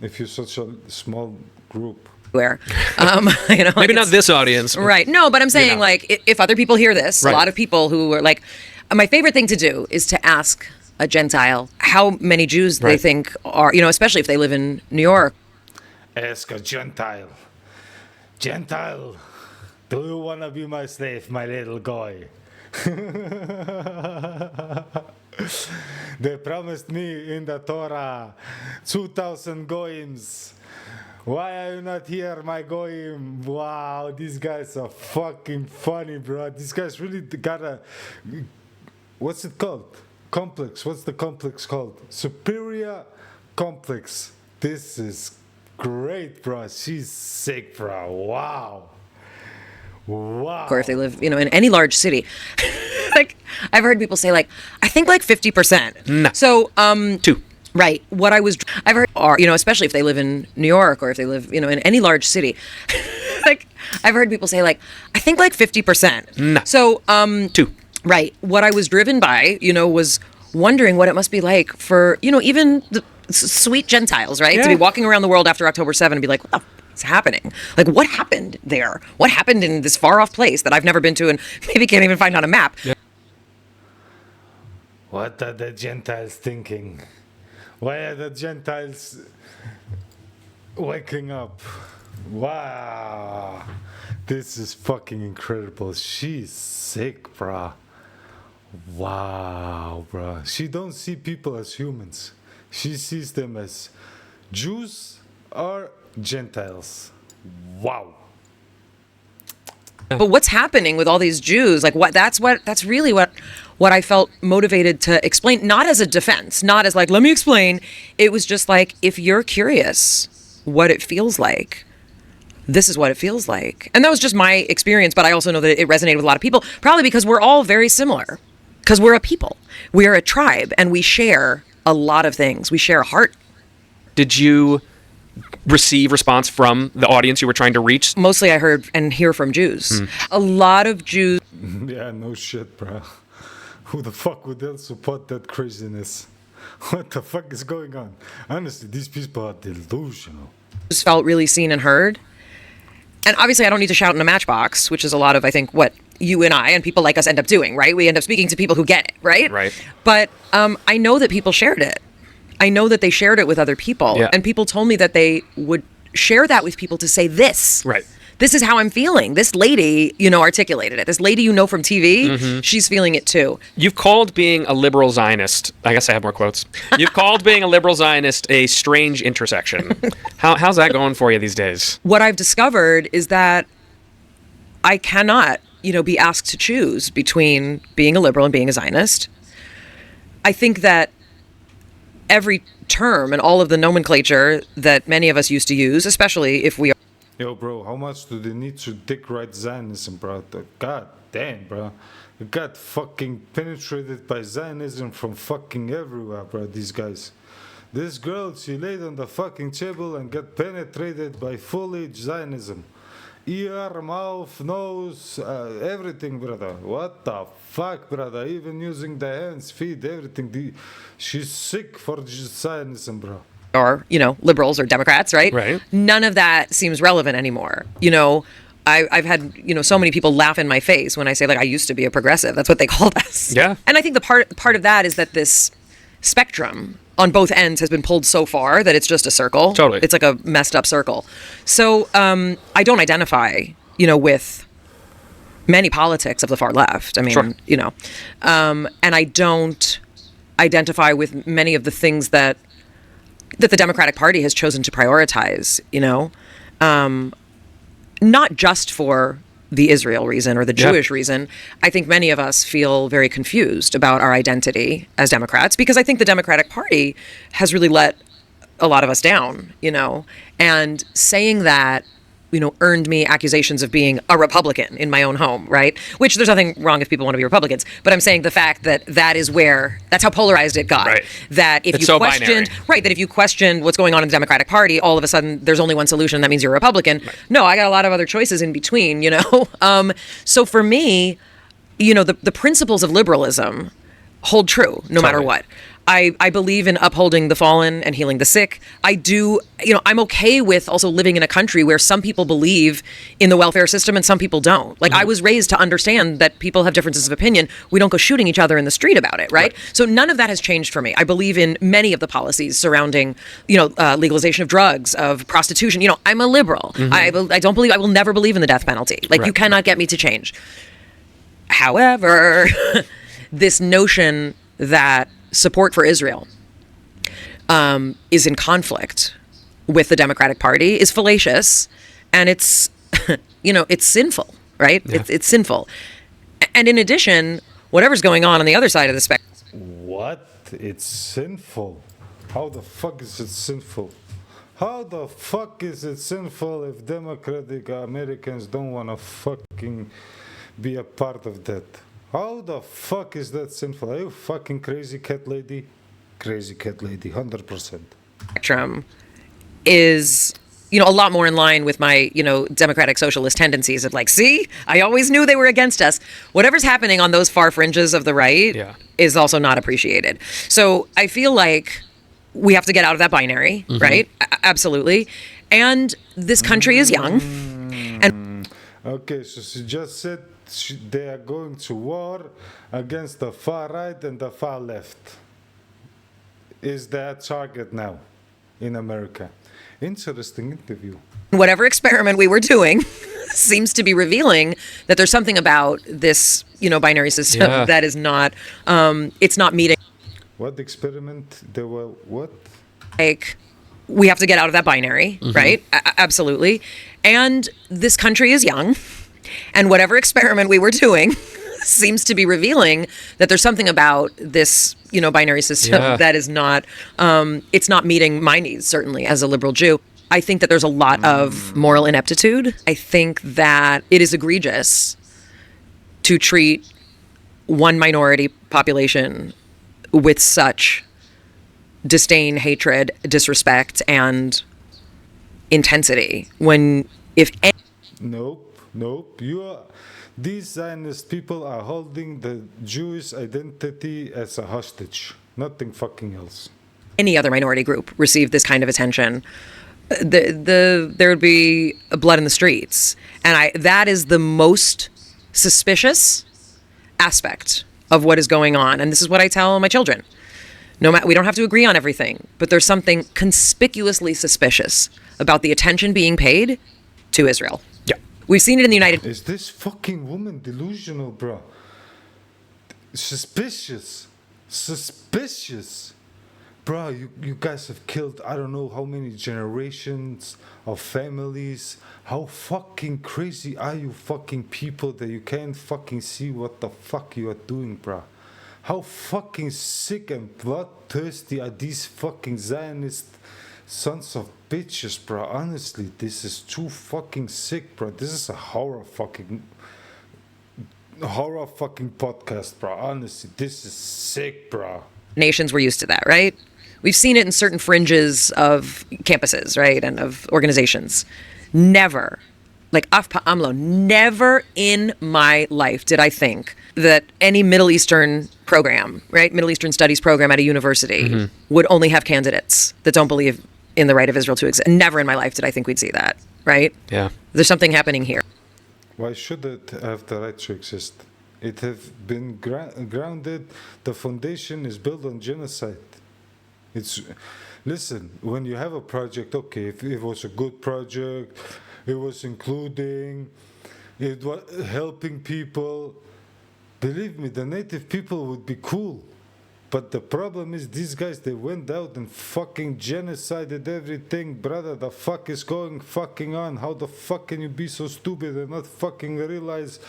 If you're such a small group. Maybe not this audience. Right. No, but I'm saying, like, if other people hear this, right. A lot of people who are like, my favorite thing to do is to ask a Gentile how many Jews they think are, especially if they live in New York. Ask a Gentile. Gentile, do you want to be my slave, my little guy? They promised me in the Torah 2,000 goyims. Why are you not here, my goyim? Wow, these guys are fucking funny, bro. These guys really got a... What's it called? Complex. What's the complex called? Superior complex. This is great, bro. She's sick, bro. Wow. Wow. Or if they live, in any large city. Like, I've heard people say, like, I think like 50%. No. So, 2. Right. I've heard, especially if they live in New York or if they live, in any large city. Like, I've heard people say, like, I think like 50%. No. So, 2. Right. What I was driven by, was wondering what it must be like for, even the sweet Gentiles, right? Yeah. To be walking around the world after October 7 and be like, what the f- is happening? Like, what happened there? What happened in this far off place that I've never been to and maybe can't even find on a map? Yeah. What are the Gentiles thinking? Why are the Gentiles waking up? Wow. This is fucking incredible. She's sick, bruh. Wow, bruh. She don't see people as humans. She sees them as Jews or Gentiles. Wow. But what's happening with all these Jews? Like, that's really what I felt motivated to explain, not as a defense, not as like, let me explain. It was just like, if you're curious what it feels like, this is what it feels like. And that was just my experience, but I also know that it resonated with a lot of people, probably because we're all very similar, because we're a people, we are a tribe, and we share a lot of things. We share a heart. Did you receive response from the audience you were trying to reach? Mostly I heard and hear from Jews. A lot of Jews. Yeah, no shit, bro. Who the fuck would else support that craziness? What the fuck is going on? Honestly, these people are delusional. Felt really seen and heard. And obviously I don't need to shout in a matchbox, which is a lot of, I think, what you and I and people like us end up doing, right? We end up speaking to people who get it, right? Right. But I know that people shared it. I know that they shared it with other people. Yeah. And people told me that they would share that with people to say this. Right. This is how I'm feeling. This lady, articulated it. This lady from TV, she's feeling it too. You've called being a liberal Zionist, I guess I have more quotes. You've called being a liberal Zionist a strange intersection. How's that going for you these days? What I've discovered is that I cannot, be asked to choose between being a liberal and being a Zionist. I think that every term and all of the nomenclature that many of us used to use, especially if we are. Yo, bro, how much do they need to dick right Zionism, bro? God damn, bro. They got fucking penetrated by Zionism from fucking everywhere, bro, these guys. This girl, she laid on the fucking table and got penetrated by full-age Zionism. Ear, mouth, nose, everything, brother. What the fuck, brother? Even using the hands, feet, everything. She's sick for Zionism, bro. Or, liberals or Democrats, right? Right. None of that seems relevant anymore. I've had, so many people laugh in my face when I say, like, I used to be a progressive. That's what they called us. Yeah. And I think the part of that is that this spectrum on both ends has been pulled so far that it's just a circle. Totally. It's like a messed up circle. So I don't identify, with many politics of the far left. I mean, Sure. And I don't identify with many of the things that the Democratic Party has chosen to prioritize, not just for the Israel reason or the Jewish reason. I think many of us feel very confused about our identity as Democrats because I think the Democratic Party has really let a lot of us down, and saying that, earned me accusations of being a Republican in my own home, right? Which there's nothing wrong if people want to be Republicans, but I'm saying the fact that that's how polarized it got. Right. That if It's you so questioned, binary. right, that if you questioned what's going on in the Democratic Party, all of a sudden there's only one solution. That means you're a Republican. Right. No, I got a lot of other choices in between, So for me, the principles of liberalism hold true no matter what. I believe in upholding the fallen and healing the sick. I do, I'm okay with also living in a country where some people believe in the welfare system and some people don't. Like, I was raised to understand that people have differences of opinion. We don't go shooting each other in the street about it, right? So none of that has changed for me. I believe in many of the policies surrounding, legalization of drugs, of prostitution. I'm a liberal. I will never believe in the death penalty. Like, you cannot get me to change. However, this notion that support for Israel is in conflict with the Democratic Party is fallacious, and it's it's sinful, right? Yeah. It's sinful. And in addition, whatever's going on the other side of the spectrum. What? It's sinful. How the fuck is it sinful? How the fuck is it sinful if Democratic Americans don't want to fucking be a part of that? How the fuck is that sinful? Are you fucking crazy cat lady? Crazy cat lady, 100%. Spectrum is a lot more in line with my democratic socialist tendencies of like, see, I always knew they were against us. Whatever's happening on those far fringes of the right is also not appreciated. So I feel like we have to get out of that binary, right? Absolutely. And this country is young. And okay, so she just said they are going to war against the far right and the far left. Is their target now in America? Interesting interview. whatever experiment we were doing seems to be revealing that there's something about this, binary system that is not, it's not meeting. What experiment? There were what? Like, we have to get out of that binary, right? Absolutely. And this country is young. And whatever experiment we were doing seems to be revealing that there's something about this, binary system that is not, it's not meeting my needs, certainly, as a liberal Jew. I think that there's a lot of moral ineptitude. I think that it is egregious to treat one minority population with such disdain, hatred, disrespect, and intensity when, if any... Nope. These Zionist people are holding the Jewish identity as a hostage. Nothing fucking else. Any other minority group received this kind of attention, there would be blood in the streets. And that is the most suspicious aspect of what is going on. And this is what I tell my children. We don't have to agree on everything, but there's something conspicuously suspicious about the attention being paid to Israel. Yeah. We've seen it in the United... Is this fucking woman delusional, bro? Suspicious. Bro, you guys have killed I don't know how many generations of families. How fucking crazy are you fucking people that you can't fucking see what the fuck you are doing, bro? How fucking sick and bloodthirsty are these fucking Zionist sons of bitches, bro? Honestly, this is too fucking sick, bro. This is a horror fucking podcast, bro. Honestly, this is sick, bro. Nations were used to that, right? We've seen it in certain fringes of campuses, right, and of organizations. Never, like Afpa Amlo, never in my life did I think that any Middle Eastern program, right, Middle Eastern studies program at a university would only have candidates that don't believe in the right of Israel to exist. Never in my life did I think we'd see that, right? Yeah. There's something happening here. Why should it have the right to exist? It has been grounded. The foundation is built on genocide. Listen, when you have a project, okay, if it was a good project, it was including, it was helping people. Believe me, the native people would be cool. But the problem is these guys, they went out and fucking genocided everything. Brother, the fuck is going fucking on? How the fuck can you be so stupid and not fucking realize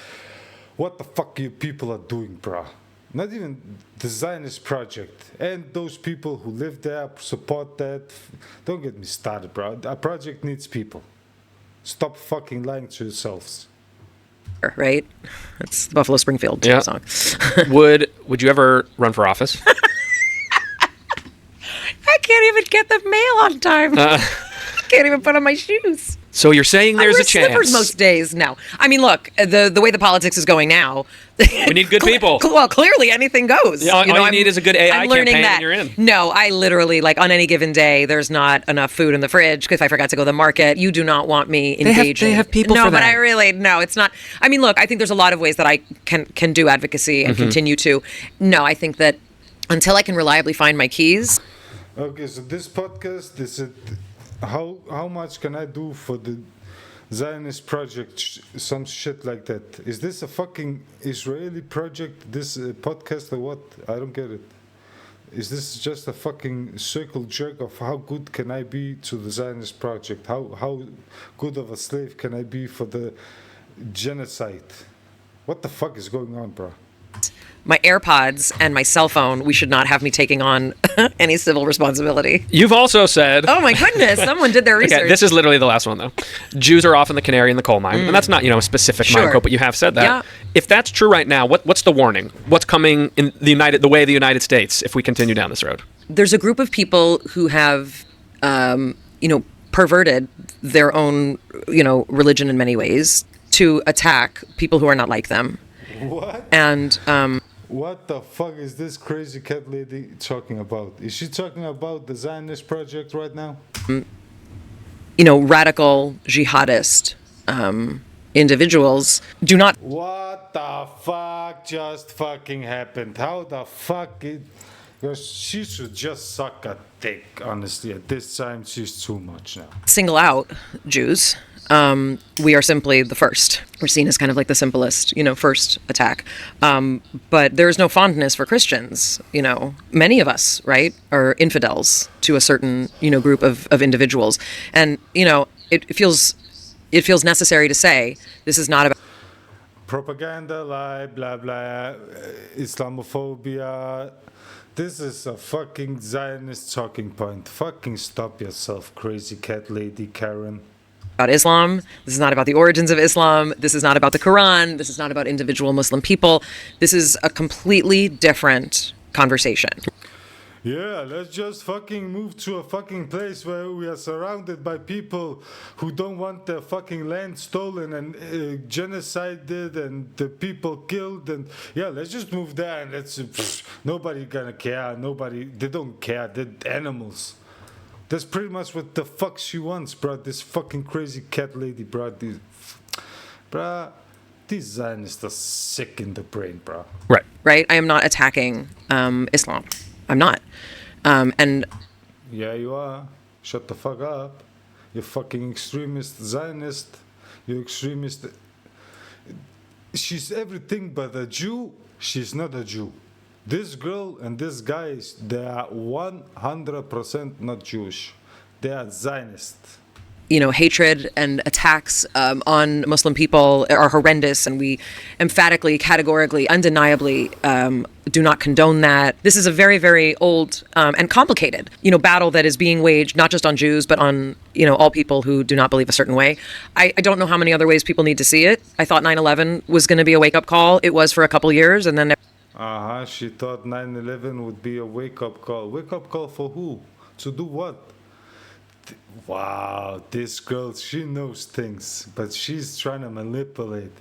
what the fuck you people are doing, bruh? Not even the Zionist project. And those people who live there, support that. Don't get me started, bro. A project needs people. Stop fucking lying to yourselves. Right? That's the Buffalo Springfield song. Would you ever run for office? I can't even get the mail on time. I can't even put on my shoes. So you're saying there's a chance? Slippers most days now. I mean, look, the way the politics is going now. We need good people. Well, clearly anything goes. Yeah, all you need is a good AI campaign and you're in. No, I literally, like, on any given day, there's not enough food in the fridge because if I forgot to go to the market. You do not want me engaging. They have people for that. No, but I really, no, it's not. I mean, look, I think there's a lot of ways that I can do advocacy and continue to. No, I think that until I can reliably find my keys. Okay, so this podcast, how much can I do for the Zionist project, some shit like that? Is this a fucking Israeli project, this podcast, or what? I don't get it. Is this just a fucking circle jerk of how good can I be to the Zionist project? How good of a slave can I be for the genocide? What the fuck is going on, bro? My AirPods and my cell phone, we should not have me taking on any civil responsibility. You've also said... Oh my goodness, someone did their research. Okay, this is literally the last one, though. Jews are often the canary in the coal mine. And that's not, a specific Sure. quote, but you have said that. Yeah. If that's true right now, what's the warning? What's coming in the way of the United States if we continue down this road? There's a group of people who have, perverted their own, religion in many ways to attack people who are not like them. What? And... What the fuck is this crazy cat lady talking about? Is she talking about the Zionist project right now? Radical jihadist individuals do not... What the fuck just fucking happened? How the fuck she should just suck a dick, honestly. At this time, she's too much now. Single out Jews. We are simply the first. We're seen as kind of like the simplest, first attack. But there is no fondness for Christians. Many of us, right, are infidels to a certain, group of individuals. And, it feels necessary to say this is not about Propaganda, lie, blah, blah, Islamophobia. This is a fucking Zionist talking point. Fucking stop yourself, crazy cat lady Karen. about Islam. This is not about the origins of Islam. This is not about the Quran. This is not about individual Muslim people. This is a completely different conversation. Yeah, let's just fucking move to a fucking place where we are surrounded by people who don't want their fucking land stolen and genocided and the people killed. And yeah, let's just move there and nobody gonna care. They don't care. They're animals. That's pretty much what the fuck she wants, bro. This fucking crazy cat lady, bro. These Zionists are sick in the brain, bro. Right. Right? I am not attacking Islam. I'm not. And yeah, you are. Shut the fuck up. You're fucking extremist Zionist. You're extremist. She's everything but a Jew. She's not a Jew. This girl and this guy, they are 100% not Jewish. They are Zionist. Hatred and attacks on Muslim people are horrendous, and we emphatically, categorically, undeniably do not condone that. This is a very, very old and complicated, battle that is being waged not just on Jews, but on, all people who do not believe a certain way. I don't know how many other ways people need to see it. I thought 9/11 was going to be a wake-up call. It was for a couple years, and then... She thought 9/11 would be a wake-up call. Wake-up call for who? To do what? Wow, this girl, she knows things, but she's trying to manipulate.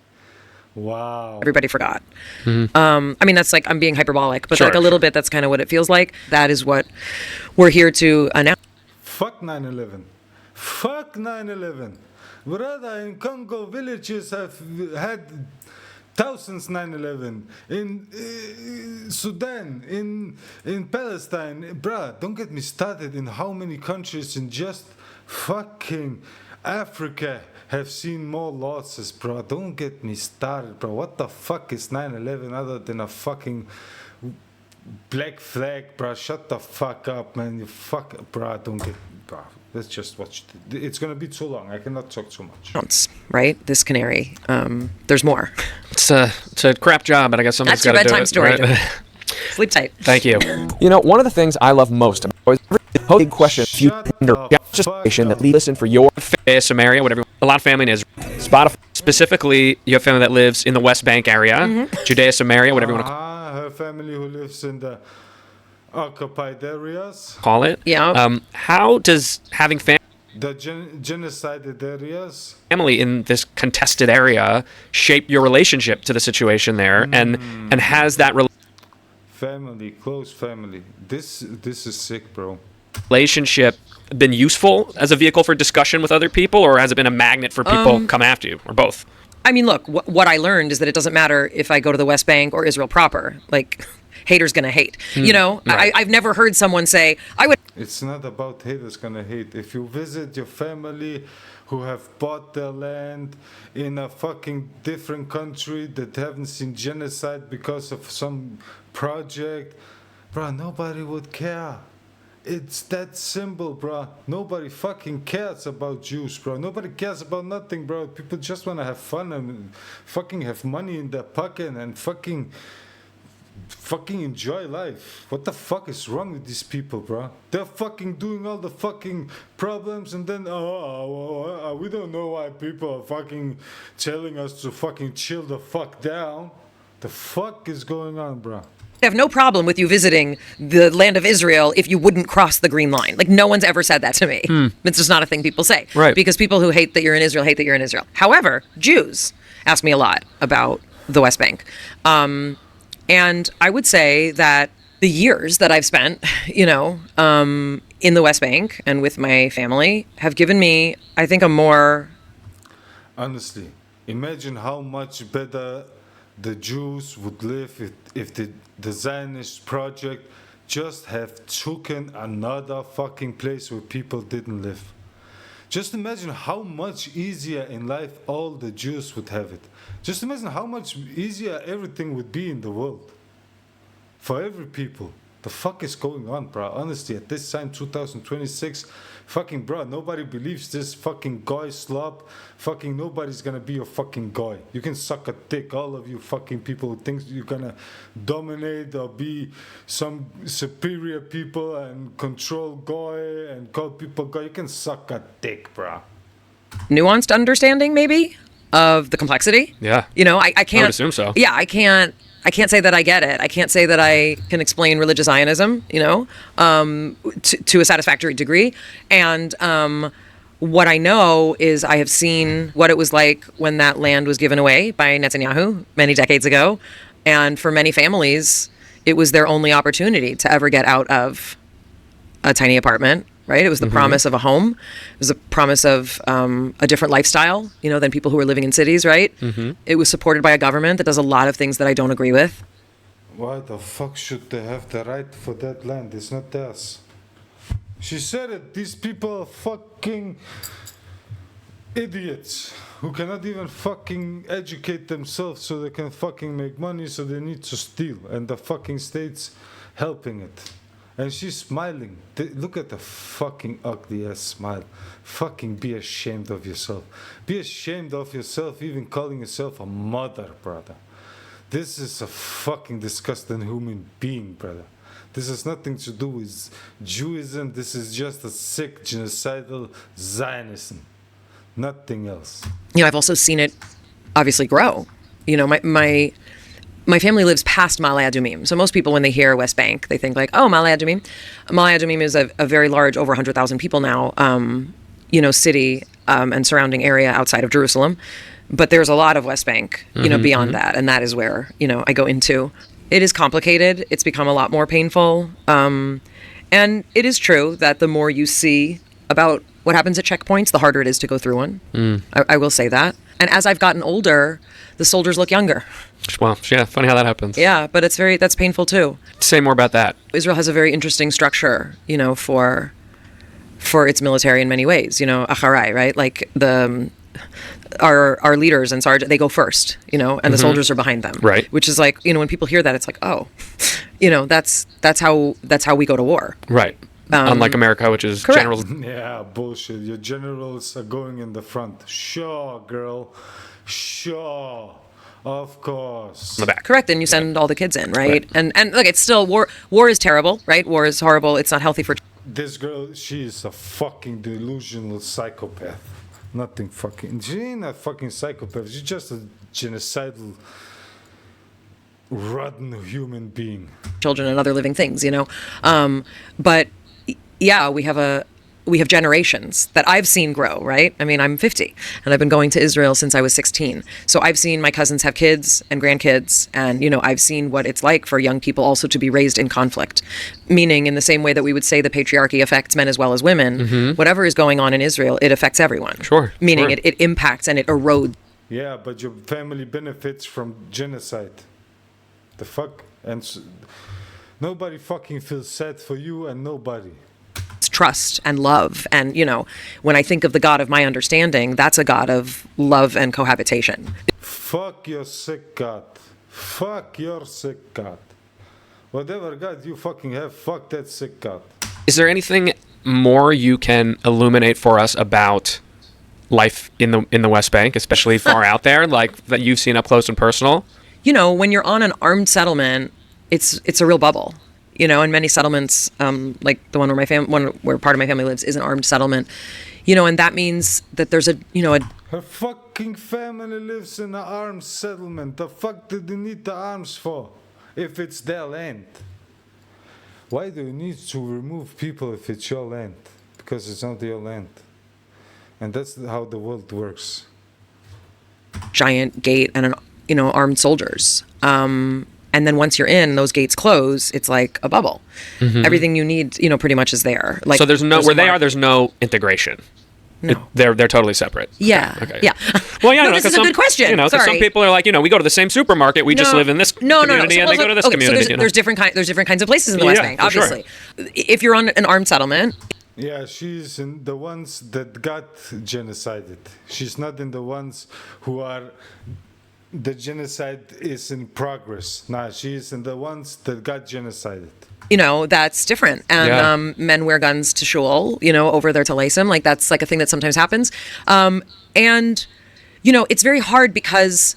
Wow. Everybody forgot. Mm-hmm. That's like, I'm being hyperbolic, but like a little bit, that's kind of what it feels like. That is what we're here to announce. Fuck 9/11. Fuck 9/11. Brother, in Congo, villages have had thousands 9/11. In Sudan, in Palestine. Bruh, don't get me started in how many countries in just fucking Africa have seen more losses, bro. Don't get me started, bro. What the fuck is 9/11 other than a fucking black flag, bro? Shut the fuck up, man. You fuck, bro. Don't get, bro. Let's just watch. It's gonna be too long. I cannot talk too much. Right? This canary. There's more. It's a crap job, but I guess somebody's That's your got to do bedtime it. story. Right? Sleep tight. Thank you. You know, one of the things I love most about posing question if you justification that listen for your Samaria, whatever. A lot of family in Israel. Spotify. Specifically, you have family that lives in the West Bank area, Judea, Samaria, whatever you want to Her family who lives in the occupied areas, call it. Yeah. How does having the genocided areas. family in this contested area shape your relationship to the situation there, and has that Family, close family. This is sick, bro. relationship been useful as a vehicle for discussion with other people, or has it been a magnet for people come after you, or both? I mean, look, what I learned is that it doesn't matter if I go to the West Bank or Israel proper. Like, haters gonna hate. You know, right. I've never heard someone say, I would. It's not about haters gonna hate. If you visit your family who have bought their land in a fucking different country that haven't seen genocide because of some project, bro, nobody would care. It's that simple, bro. Nobody fucking cares about Jews, bro. Nobody cares about nothing, bro. People just want to have fun and fucking have money in their pocket and fucking enjoy life. What the fuck is wrong with these people, bro? They're fucking doing all the fucking problems, and then we don't know why people are fucking telling us to fucking chill the fuck down. The fuck is going on, bro? I have no problem with you visiting the land of Israel if you wouldn't cross the green line. Like, no one's ever said that to me. It's just not a thing people say. Right. Because people who hate that you're in Israel hate that you're in Israel. However, Jews ask me a lot about the West Bank. And I would say that the years that I've spent, in the West Bank and with my family have given me, I think, a more... Honestly, imagine how much better the Jews would live if the Zionist project just have taken another fucking place where people didn't live. Just imagine how much easier in life all the Jews would have it. Just imagine how much easier everything would be in the world. For every people. The fuck is going on, bro? Honestly, at this time, 2026, fucking bro, nobody believes this fucking guy slob. Fucking nobody's gonna be a fucking guy. You can suck a dick, all of you fucking people who think you're gonna dominate or be some superior people and control guy and call people guy. You can suck a dick, bro. nuanced understanding, maybe, of the complexity. Yeah. I can't... I would assume so. Yeah, I can't say that I get it. I can't say that I can explain religious Zionism, to a satisfactory degree. And what I know is I have seen what it was like when that land was given away by Netanyahu many decades ago. And for many families, it was their only opportunity to ever get out of a tiny apartment, right? It was the promise of a home. It was a promise of a different lifestyle, than people who were living in cities, right? It was supported by a government that does a lot of things that I don't agree with. Why the fuck should they have the right for that land? It's not theirs. She said it. These people are fucking idiots who cannot even fucking educate themselves so they can fucking make money, so they need to steal. And the fucking state's helping it. And she's smiling. Look at the fucking ugly ass smile. Fucking be ashamed of yourself. Be ashamed of yourself even calling yourself a mother, brother. This is a fucking disgusting human being, brother. This has nothing to do with Judaism. This is just a sick genocidal Zionism. Nothing else. I've also seen it obviously grow. My family lives past Ma'ale Adumim. So most people, when they hear West Bank, they think like, oh, Ma'ale Adumim. Ma'ale Adumim is a very large, over 100,000 people now, city and surrounding area outside of Jerusalem. But there's a lot of West Bank, beyond that. And that is where, I go into. It is complicated. It's become a lot more painful. And it is true that the more you see about what happens at checkpoints, the harder it is to go through one. I will say that. And as I've gotten older, the soldiers look younger. Well, yeah, funny how that happens. Yeah, but that's painful too. Say more about that. Israel has a very interesting structure, for for its military in many ways. You know, acharai, right? Like our leaders and sergeant, they go first, you know, and the soldiers are behind them. Right. Which is like, you know, when people hear that, it's like, oh, you know, that's how we go to war. Right. Unlike America, which is correct. generals. Yeah, bullshit. Your generals are going in the front. Sure, girl. Sure. Of course. On the back. Correct. And you send all the kids in, right? And look, it's still war. War is terrible, right? War is horrible. It's not healthy for. This girl, she is a fucking delusional psychopath. Nothing fucking. She ain't a fucking psychopath. She's just a genocidal, rotten human being. Children and other living things, you know. But yeah, we have generations that I've seen grow, right? I mean, I'm 50 and I've been going to Israel since I was 16. So I've seen my cousins have kids and grandkids, and, you know, I've seen what it's like for young people also to be raised in conflict. Meaning, in the same way that we would say the patriarchy affects men as well as women, whatever is going on in Israel, it affects everyone. Sure. Meaning sure. it impacts and it erodes. Yeah, but your family benefits from genocide. The fuck? And nobody fucking feels sad for you, and nobody. Trust and love. And, you know, when I think of the God of my understanding, that's a God of love and cohabitation. Fuck your sick God. Fuck your sick God. Whatever God you fucking have, fuck that sick God. Is there anything more you can illuminate for us about life in the West Bank, especially far out there, like that you've seen up close and personal? You know, when you're on an armed settlement, it's a real bubble. You know, and many settlements, like the one where part of my family lives, is an armed settlement. You know, and that means that there's Her fucking family lives in an armed settlement. The fuck do they need the arms for? If it's their land. Why do you need to remove people if it's your land? Because it's not your land. And that's how the world works. giant gate and armed soldiers. And then once you're in, those gates close. It's like a bubble. Mm-hmm. Everything you need, pretty much is there. Like, so there's no integration. No. They're totally separate. Yeah. Okay. Yeah. Well, yeah, no, this is a good question. Because some people are like, we go to the same supermarket. We just live in this community, and they go to this community. So there's different kinds of places in the West Bank, obviously. Sure. If you're on an armed settlement. Yeah, she's in the ones that got genocided. She's not in the ones who are. The genocide is in progress. Nah, she's in the ones that got genocided. That's different. And men wear guns to shul, over their talesim. Like, that's like a thing that sometimes happens. And it's very hard because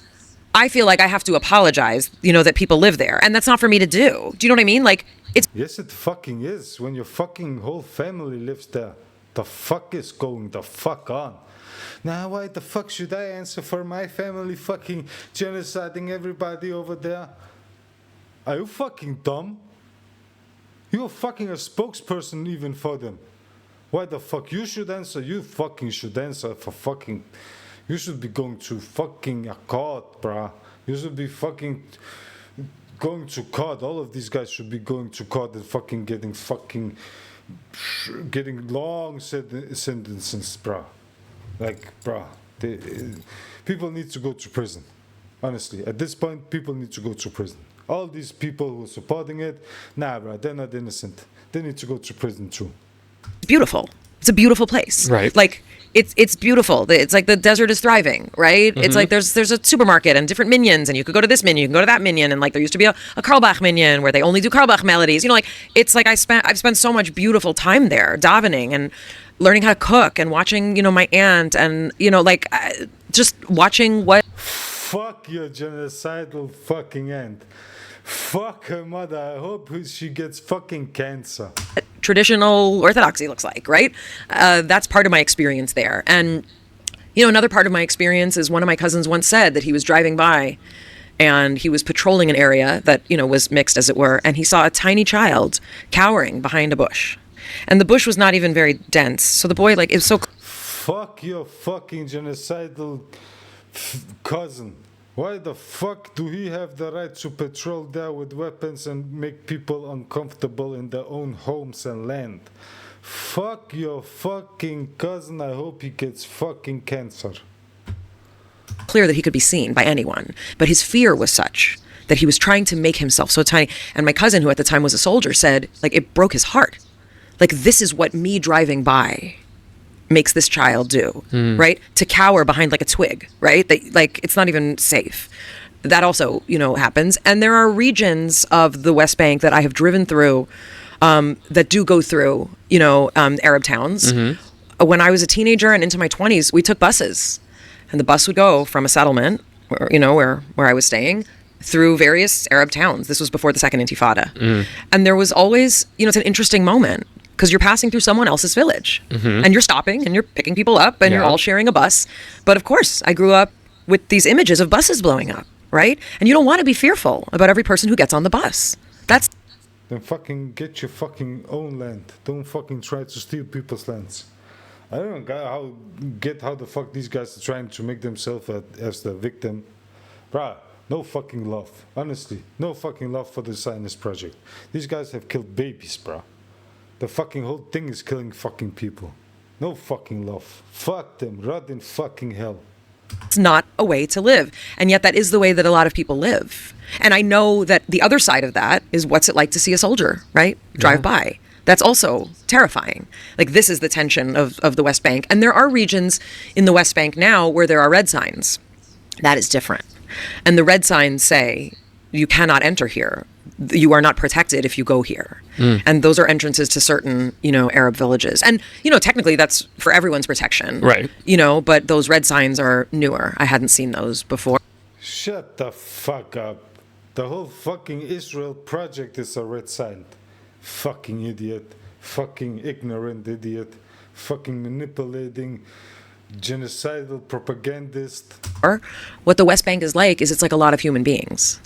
I feel like I have to apologize, that people live there. And that's not for me to do. Do you know what I mean? Like, it's... Yes, it fucking is. When your fucking whole family lives there, the fuck is going the fuck on? Now, why the fuck should I answer for my family fucking genociding everybody over there? Are you fucking dumb? You're fucking a spokesperson even for them. Why the fuck you should answer? You fucking should answer for fucking... You should be going to fucking a court, bruh. You should be fucking going to court. All of these guys should be going to court and fucking getting long sentences, bruh. Like, bruh, people need to go to prison. Honestly, at this point, people need to go to prison. All these people who are supporting it, nah, bruh, they're not innocent. They need to go to prison too. Beautiful. It's a beautiful place. Right. Like, it's beautiful. It's like the desert is thriving, right? Mm-hmm. It's like there's a supermarket and different minions, and you could go to this minion, you can go to that minion, and like there used to be a Karlbach minion where they only do Karlbach melodies. It's like I've spent so much beautiful time there, davening and learning how to cook and watching, my aunt and, just watching what... Fuck your genocidal fucking aunt. Fuck her mother. I hope she gets fucking cancer. Traditional Orthodoxy looks like, right? That's part of my experience there. And, another part of my experience is one of my cousins once said that he was driving by and he was patrolling an area that, was mixed, as it were, and he saw a tiny child cowering behind a bush. And the bush was not even very dense. So the boy, it was so... Fuck your fucking genocidal cousin. Why the fuck do he have the right to patrol there with weapons and make people uncomfortable in their own homes and land? Fuck your fucking cousin. I hope he gets fucking cancer. Clear that he could be seen by anyone. But his fear was such that he was trying to make himself so tiny. And my cousin, who at the time was a soldier, said, it broke his heart. Like, this is what me driving by makes this child do, right? To cower behind like a twig, right? Like, it's not even safe. That also, happens. And there are regions of the West Bank that I have driven through that do go through, Arab towns. When I was a teenager and into my 20s, we took buses. And the bus would go from a settlement, where I was staying, through various Arab towns. This was before the Second Intifada. And there was always, it's an interesting moment, because you're passing through someone else's village and you're stopping and you're picking people up and you're all sharing a bus. But of course, I grew up with these images of buses blowing up, right? And you don't want to be fearful about every person who gets on the bus. Then fucking get your fucking own land. Don't fucking try to steal people's lands. I don't get how the fuck these guys are trying to make themselves as the victim. Bruh, no fucking love. Honestly, no fucking love for the Zionist project. These guys have killed babies, bruh. The fucking whole thing is killing fucking people. No fucking love. Fuck them. Rot in fucking hell. It's not a way to live. And yet that is the way that a lot of people live. And I know that the other side of that is what's it like to see a soldier, right? Drive by. That's also terrifying. Like, this is the tension of the West Bank. And there are regions in the West Bank now where there are red signs. That is different. And the red signs say, you cannot enter here. You are not protected if you go here. And those are entrances to certain, Arab villages. And, technically that's for everyone's protection. Right. But those red signs are newer. I hadn't seen those before. Shut the fuck up. The whole fucking Israel project is a red sign. Fucking idiot. Fucking ignorant idiot. Fucking manipulating genocidal propagandist. What the West Bank is like is it's like a lot of human beings.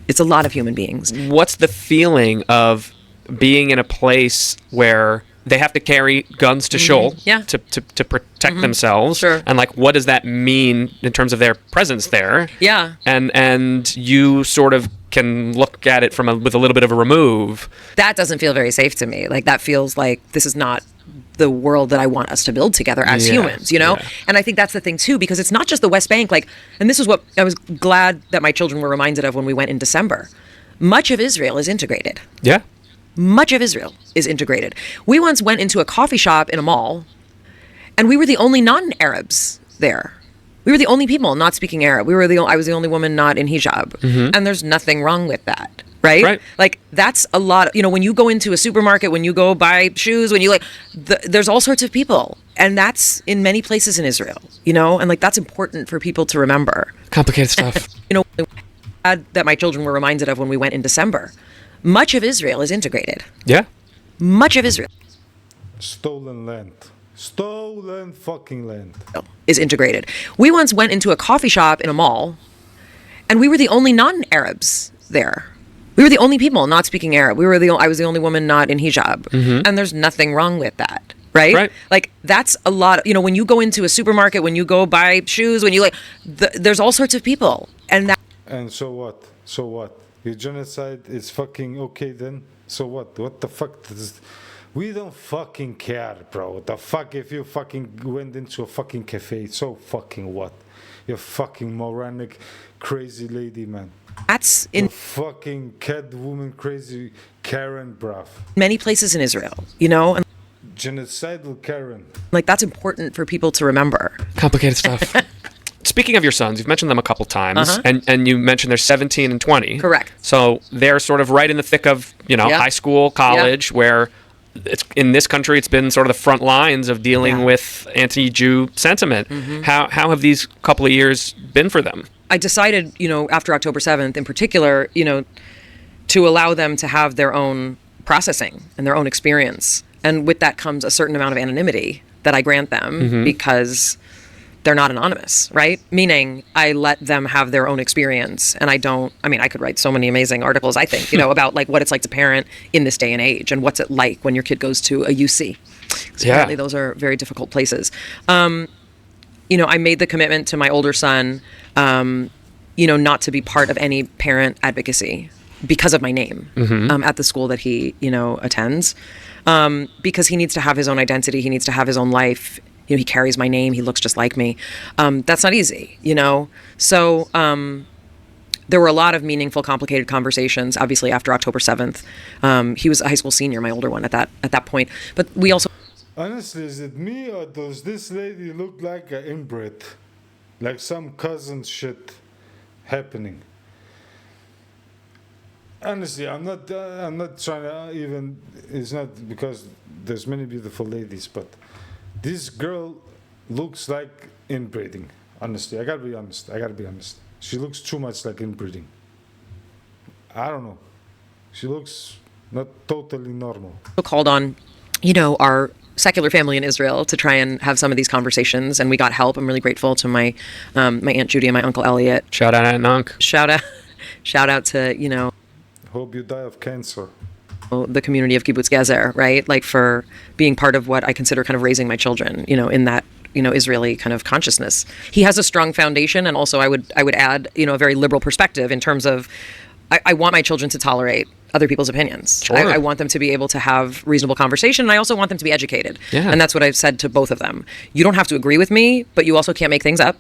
It's a lot of human beings. What's the feeling of being in a place where they have to carry guns to Shul to protect themselves? Sure. And like, what does that mean in terms of their presence there? Yeah. And you sort of can look at it with a little bit of a remove. That doesn't feel very safe to me. Like, that feels like this is not the world that I want us to build together as humans, Yeah. And I think that's the thing too, because it's not just the West Bank. Like, and this is what I was glad that my children were reminded of when we went in December. Much of Israel is integrated. Yeah. Much of Israel is integrated. We once went into a coffee shop in a mall, and we were the only non-Arabs there. We were the only people not speaking Arab. I was the only woman not in hijab. And there's nothing wrong with that. Right? Like, that's a lot of, when you go into a supermarket, when you go buy shoes, when you there's all sorts of people. And that's in many places in Israel, and like, that's important for people to remember. Complicated stuff. That my children were reminded of when we went in December. Much of Israel is integrated. Yeah. Much of Israel. Stolen land. Stolen fucking land. Is integrated. We once went into a coffee shop in a mall, and we were the only non-Arabs there. We were the only people not speaking Arab. I was the only woman not in hijab. And there's nothing wrong with that. Right? Like, that's a lot of, when you go into a supermarket, when you go buy shoes, when you there's all sorts of people. And so what? So what? Your genocide is fucking okay then? So what? What the fuck does... We don't fucking care, bro. What the fuck if you fucking went into a fucking cafe? So fucking what? You fucking moronic, crazy lady, man. That's in fucking cat woman, crazy Karen, bruv. Many places in Israel, and genocidal Karen. Like, that's important for people to remember. Complicated stuff. Speaking of your sons, you've mentioned them a couple times, and you mentioned they're 17 and 20. Correct. So they're sort of right in the thick of, high school, college, where it's in this country, it's been sort of the front lines of dealing with anti-Jew sentiment. How have these couple of years been for them? I decided, after October 7th in particular, to allow them to have their own processing and their own experience. And with that comes a certain amount of anonymity that I grant them because they're not anonymous, right? Meaning I let them have their own experience, and I could write so many amazing articles, I think, about like what it's like to parent in this day and age and what's it like when your kid goes to a UC. Apparently those are very difficult places. I made the commitment to my older son, not to be part of any parent advocacy because of my name at the school that he, attends, because he needs to have his own identity. He needs to have his own life. He carries my name. He looks just like me. That's not easy, So, there were a lot of meaningful, complicated conversations, obviously, after October 7th. He was a high school senior, my older one, at that point. But we also... Honestly, is it me or does this lady look like an inbred? Like some cousin shit happening? Honestly, I'm not trying to even, it's not because there's many beautiful ladies, but this girl looks like inbreeding. Honestly, I gotta be honest. She looks too much like inbreeding. I don't know. She looks not totally normal. called on, our secular family in Israel to try and have some of these conversations, and we got help. I'm really grateful to my Aunt Judy and my Uncle Elliot. Shout out Aunt Nunk. Shout out to, Hope you die of cancer. the community of Kibbutz Gezer, right? Like, for being part of what I consider kind of raising my children, in that, Israeli kind of consciousness. He has a strong foundation, and also I would add, a very liberal perspective in terms of, I want my children to tolerate other people's opinions. Sure. I want them to be able to have reasonable conversation, and I also want them to be educated. Yeah. And that's what I've said to both of them. You don't have to agree with me, but you also can't make things up.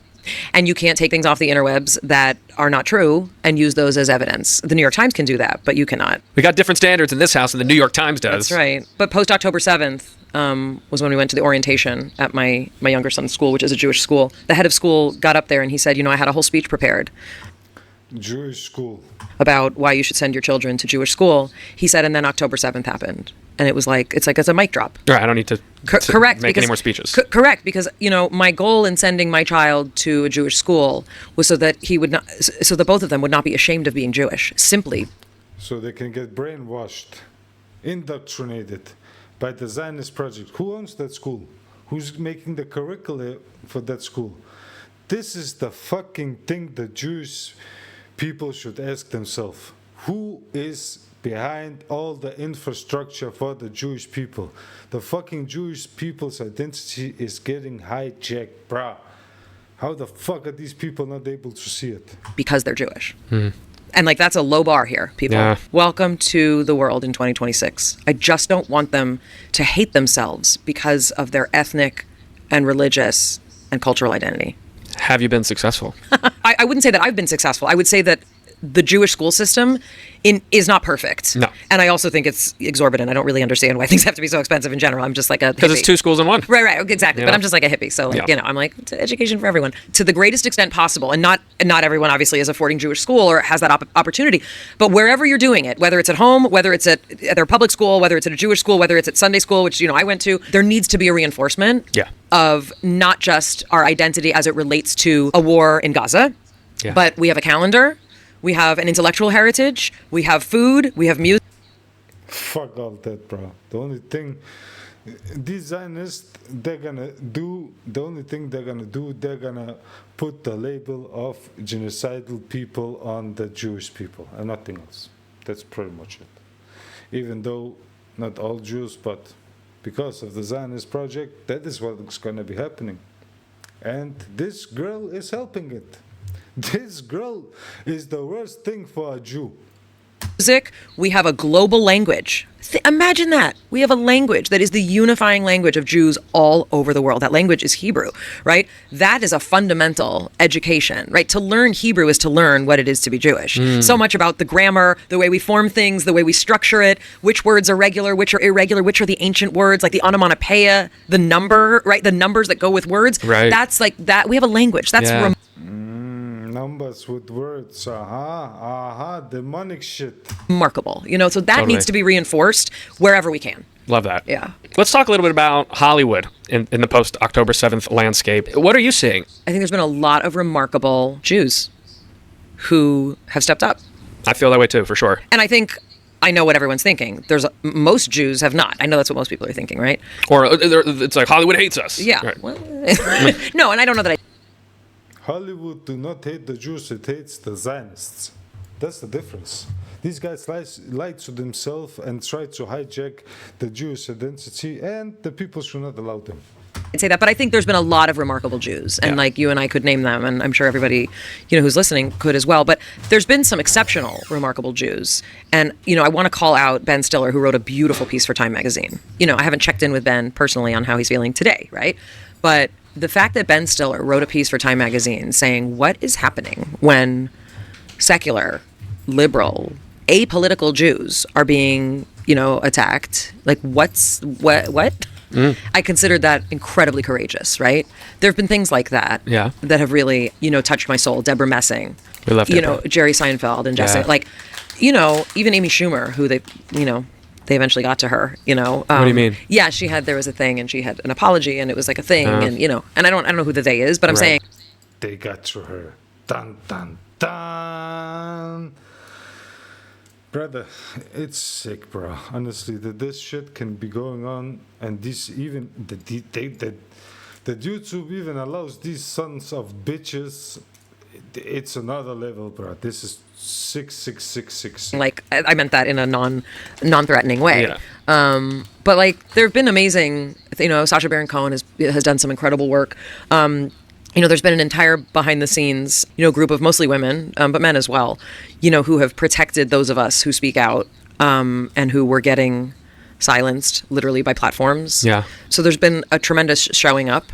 And you can't take things off the interwebs that are not true and use those as evidence. The New York Times can do that, but you cannot. We got different standards in this house than the New York Times does. That's right. But post October 7th was when we went to the orientation at my younger son's school, which is a Jewish school. The head of school got up there and he said, I had a whole speech prepared Jewish school. about why you should send your children to Jewish school. He said, and then October 7th happened. And it was like, it's a mic drop. All right, I don't need to Correct. make because, any more speeches. Correct, because my goal in sending my child to a Jewish school was so that so that both of them would not be ashamed of being Jewish. Simply, So they can get brainwashed, indoctrinated by the Zionist project. Who owns that school? Who's making the curricula for that school? This is the fucking thing the Jewish people should ask themselves. Who is behind all the infrastructure for the Jewish people? The fucking Jewish people's identity is getting hijacked, bruh. How the fuck are these people not able to see it? because they're Jewish. And that's a low bar here, people. Yeah. Welcome to the world in 2026. I just don't want them to hate themselves because of their ethnic and religious and cultural identity. Have you been successful? I wouldn't say that I've been successful. I would say that the Jewish school system is not perfect. No. And I also think it's exorbitant. I don't really understand why things have to be so expensive in general. I'm just like a hippie. Because it's two schools in one. Right, exactly. You But know? I'm just like a hippie. So, Yeah. I'm like, it's education for everyone to the greatest extent possible. And not everyone obviously is affording Jewish school or has that opportunity. But wherever you're doing it, whether it's at home, whether it's at their public school, whether it's at a Jewish school, whether it's at Sunday school, which, I went to, there needs to be a reinforcement Yeah. of not just our identity as it relates to a war in Gaza, Yeah. but we have a calendar. We have an intellectual heritage. We have food. We have music. Fuck all that, bro. The only thing these Zionists, they're gonna do, they're gonna put the label of genocidal people on the Jewish people and nothing else. That's pretty much it. Even though not all Jews, but because of the Zionist project, that is what's gonna be happening. And this girl is helping it. This girl is the worst thing for a Jew. We have a global language. Imagine that. We have a language that is the unifying language of Jews all over the world. That language is Hebrew, right? That is a fundamental education, right? To learn Hebrew is to learn what it is to be Jewish. So much about the grammar, the way we form things, the way we structure it, which words are regular, which are irregular, which are the ancient words, like the onomatopoeia, the number, right? The numbers that go with words. Right. That's like that. We have a language. That's Yeah. Numbers with words, demonic shit. remarkable, so that Totally. needs to be reinforced wherever we can. Love that. Yeah. Let's talk a little bit about Hollywood in the post-October 7th landscape. What are you seeing? I think there's been a lot of remarkable Jews who have stepped up. I feel that way too, for sure. And I think I know what everyone's thinking. Most Jews have not. I know that's what most people are thinking, right? Or it's like Hollywood hates us. Yeah. Right. Well, no, and I don't know that I... Hollywood do not hate the Jews, it hates the Zionists. That's the difference. These guys lie to themselves and try to hijack the Jewish identity, and the people should not allow them. I'd say that, but I think there's been a lot of remarkable Jews, and Yeah. you and I could name them, and I'm sure everybody, who's listening could as well. But there's been some exceptional, remarkable Jews, and I want to call out Ben Stiller, who wrote a beautiful piece for Time magazine. I haven't checked in with Ben personally on how he's feeling today, right? But the fact that Ben Stiller wrote a piece for Time magazine saying what is happening when secular, liberal, apolitical Jews are being, attacked. Like, what? I considered that incredibly courageous, right? There have been things like that that have really, touched my soul. Deborah Messing, We love Deborah. Jerry Seinfeld and Jessica, even Amy Schumer, who they eventually got to her, What do you mean? Yeah, there was a thing and she had an apology and it was like a thing and, and I don't know who the they is, but I'm saying. They got to her. Dun, dun, dun. Brother, it's sick, bro. Honestly, that this shit can be going on, and this even that YouTube even allows these sons of bitches. It's another level, bro. This is 666. Like, I meant that in a non-threatening way. Yeah. But like, there have been amazing. Sacha Baron Cohen has done some incredible work. There's been an entire behind-the-scenes, group of mostly women, but men as well, who have protected those of us who speak out and who were getting silenced literally by platforms. Yeah. So there's been a tremendous showing up,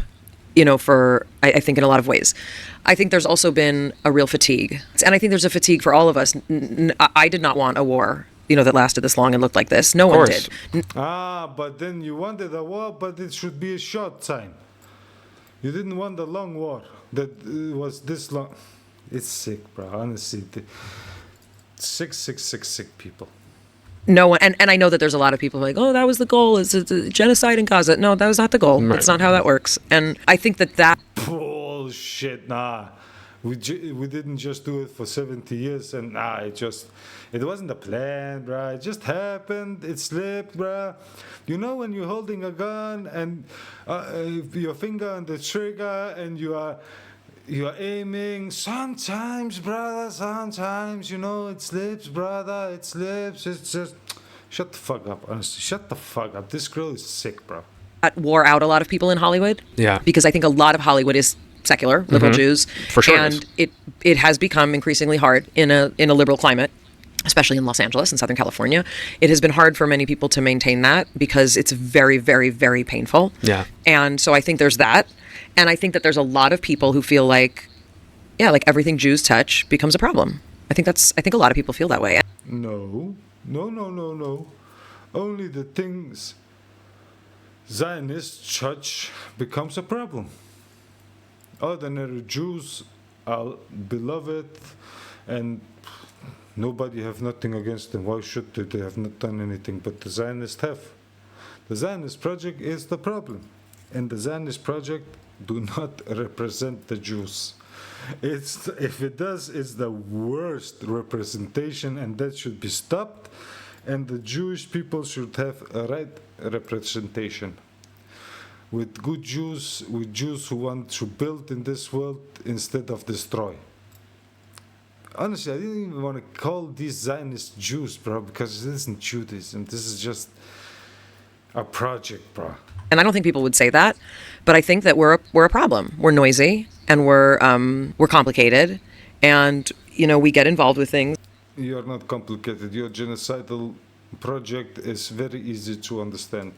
for, I think, in a lot of ways. I think there's also been a real fatigue. And I think there's a fatigue for all of us. I did not want a war, that lasted this long and looked like this. No one did. But then you wanted a war, but it should be a short time. You didn't want a long war that was this long. It's sick, bro. Honestly, 666 people. No one, and I know that there's a lot of people like, oh, that was the goal. It's a genocide in Gaza. No, that was not the goal. Right. That's not how that works. And I think that Bullshit. Nah, we didn't just do it for 70 years, and it wasn't a plan, bro. It just happened. It slipped, bro. When you're holding a gun and your finger on the trigger and you are aiming. Sometimes, brother. Sometimes, it slips, brother. It slips. It's just shut the fuck up. Honestly, shut the fuck up. This girl is sick, bro. that wore out a lot of people in Hollywood. Yeah. Because I think a lot of Hollywood is secular, liberal Jews. For sure. And it has become increasingly hard in a liberal climate, especially in Los Angeles and Southern California. It has been hard for many people to maintain that because it's very, very, very painful. Yeah. And so I think there's that. And I think that there's a lot of people who feel like, yeah, like everything Jews touch becomes a problem. I think a lot of people feel that way. No. Only the things Zionists touch becomes a problem. Ordinary Jews are beloved and nobody have nothing against them. Why should they? They have not done anything, but the Zionists have. The Zionist project is the problem. And the Zionist project do not represent the Jews. If it does, it's the worst representation, and that should be stopped. And the Jewish people should have a right representation. With good Jews, with Jews who want to build in this world instead of destroy. Honestly, I didn't even want to call these Zionist Jews, bro, because it isn't Judaism. This is just a project, bro. And I don't think people would say that, but I think that we're a problem. We're noisy and we're complicated, and we get involved with things. You're not complicated. Your genocidal project is very easy to understand.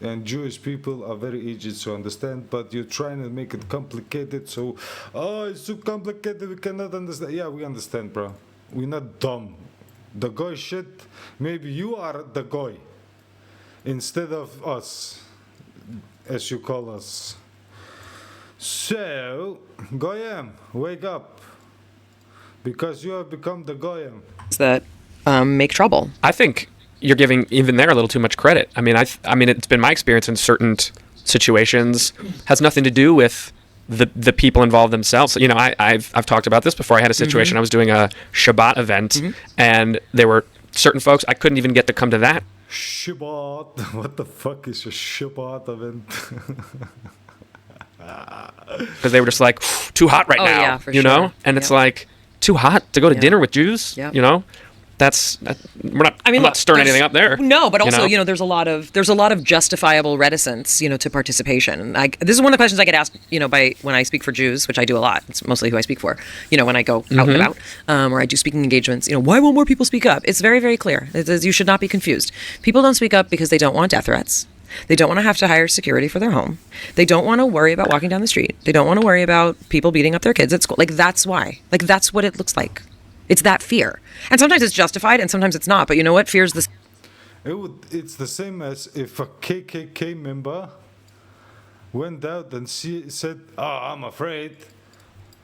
And Jewish people are very easy to understand, but you're trying to make it complicated, so, it's too complicated, we cannot understand. Yeah, we understand, bro. We're not dumb. The goy shit, maybe you are the goy, instead of us, as you call us. So, Goyim, wake up, because you have become the Goyim. That make trouble. I think you're giving even there a little too much credit. I mean, it's been my experience in certain situations has nothing to do with the people involved themselves. I've talked about this before. I had a situation. I was doing a Shabbat event, and there were certain folks I couldn't even get to come to that. Shabbat? What the fuck is a Shabbat event? Because they were just like, too hot right now, yeah, for sure. And it's like, too hot to go to dinner with Jews, Yep. I'm not stirring anything up there. No, but also, there's a lot of justifiable reticence, to participation. This is one of the questions I get asked, by when I speak for Jews, which I do a lot. It's mostly who I speak for. When I go out and about, or I do speaking engagements. Why won't more people speak up? It's very, very clear. You should not be confused. People don't speak up because they don't want death threats. They don't want to have to hire security for their home. They don't want to worry about walking down the street. They don't want to worry about people beating up their kids at school. That's why. That's what it looks like. It's that fear. And sometimes it's justified and sometimes it's not. But you know what? Fear is the It's the same as if a KKK member went out and said, "Oh, I'm afraid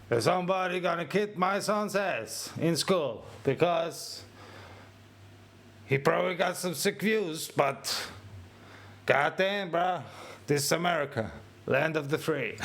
there's somebody gonna kick my son's ass in school because he probably got some sick views, but goddamn, bro, this is America, land of the free."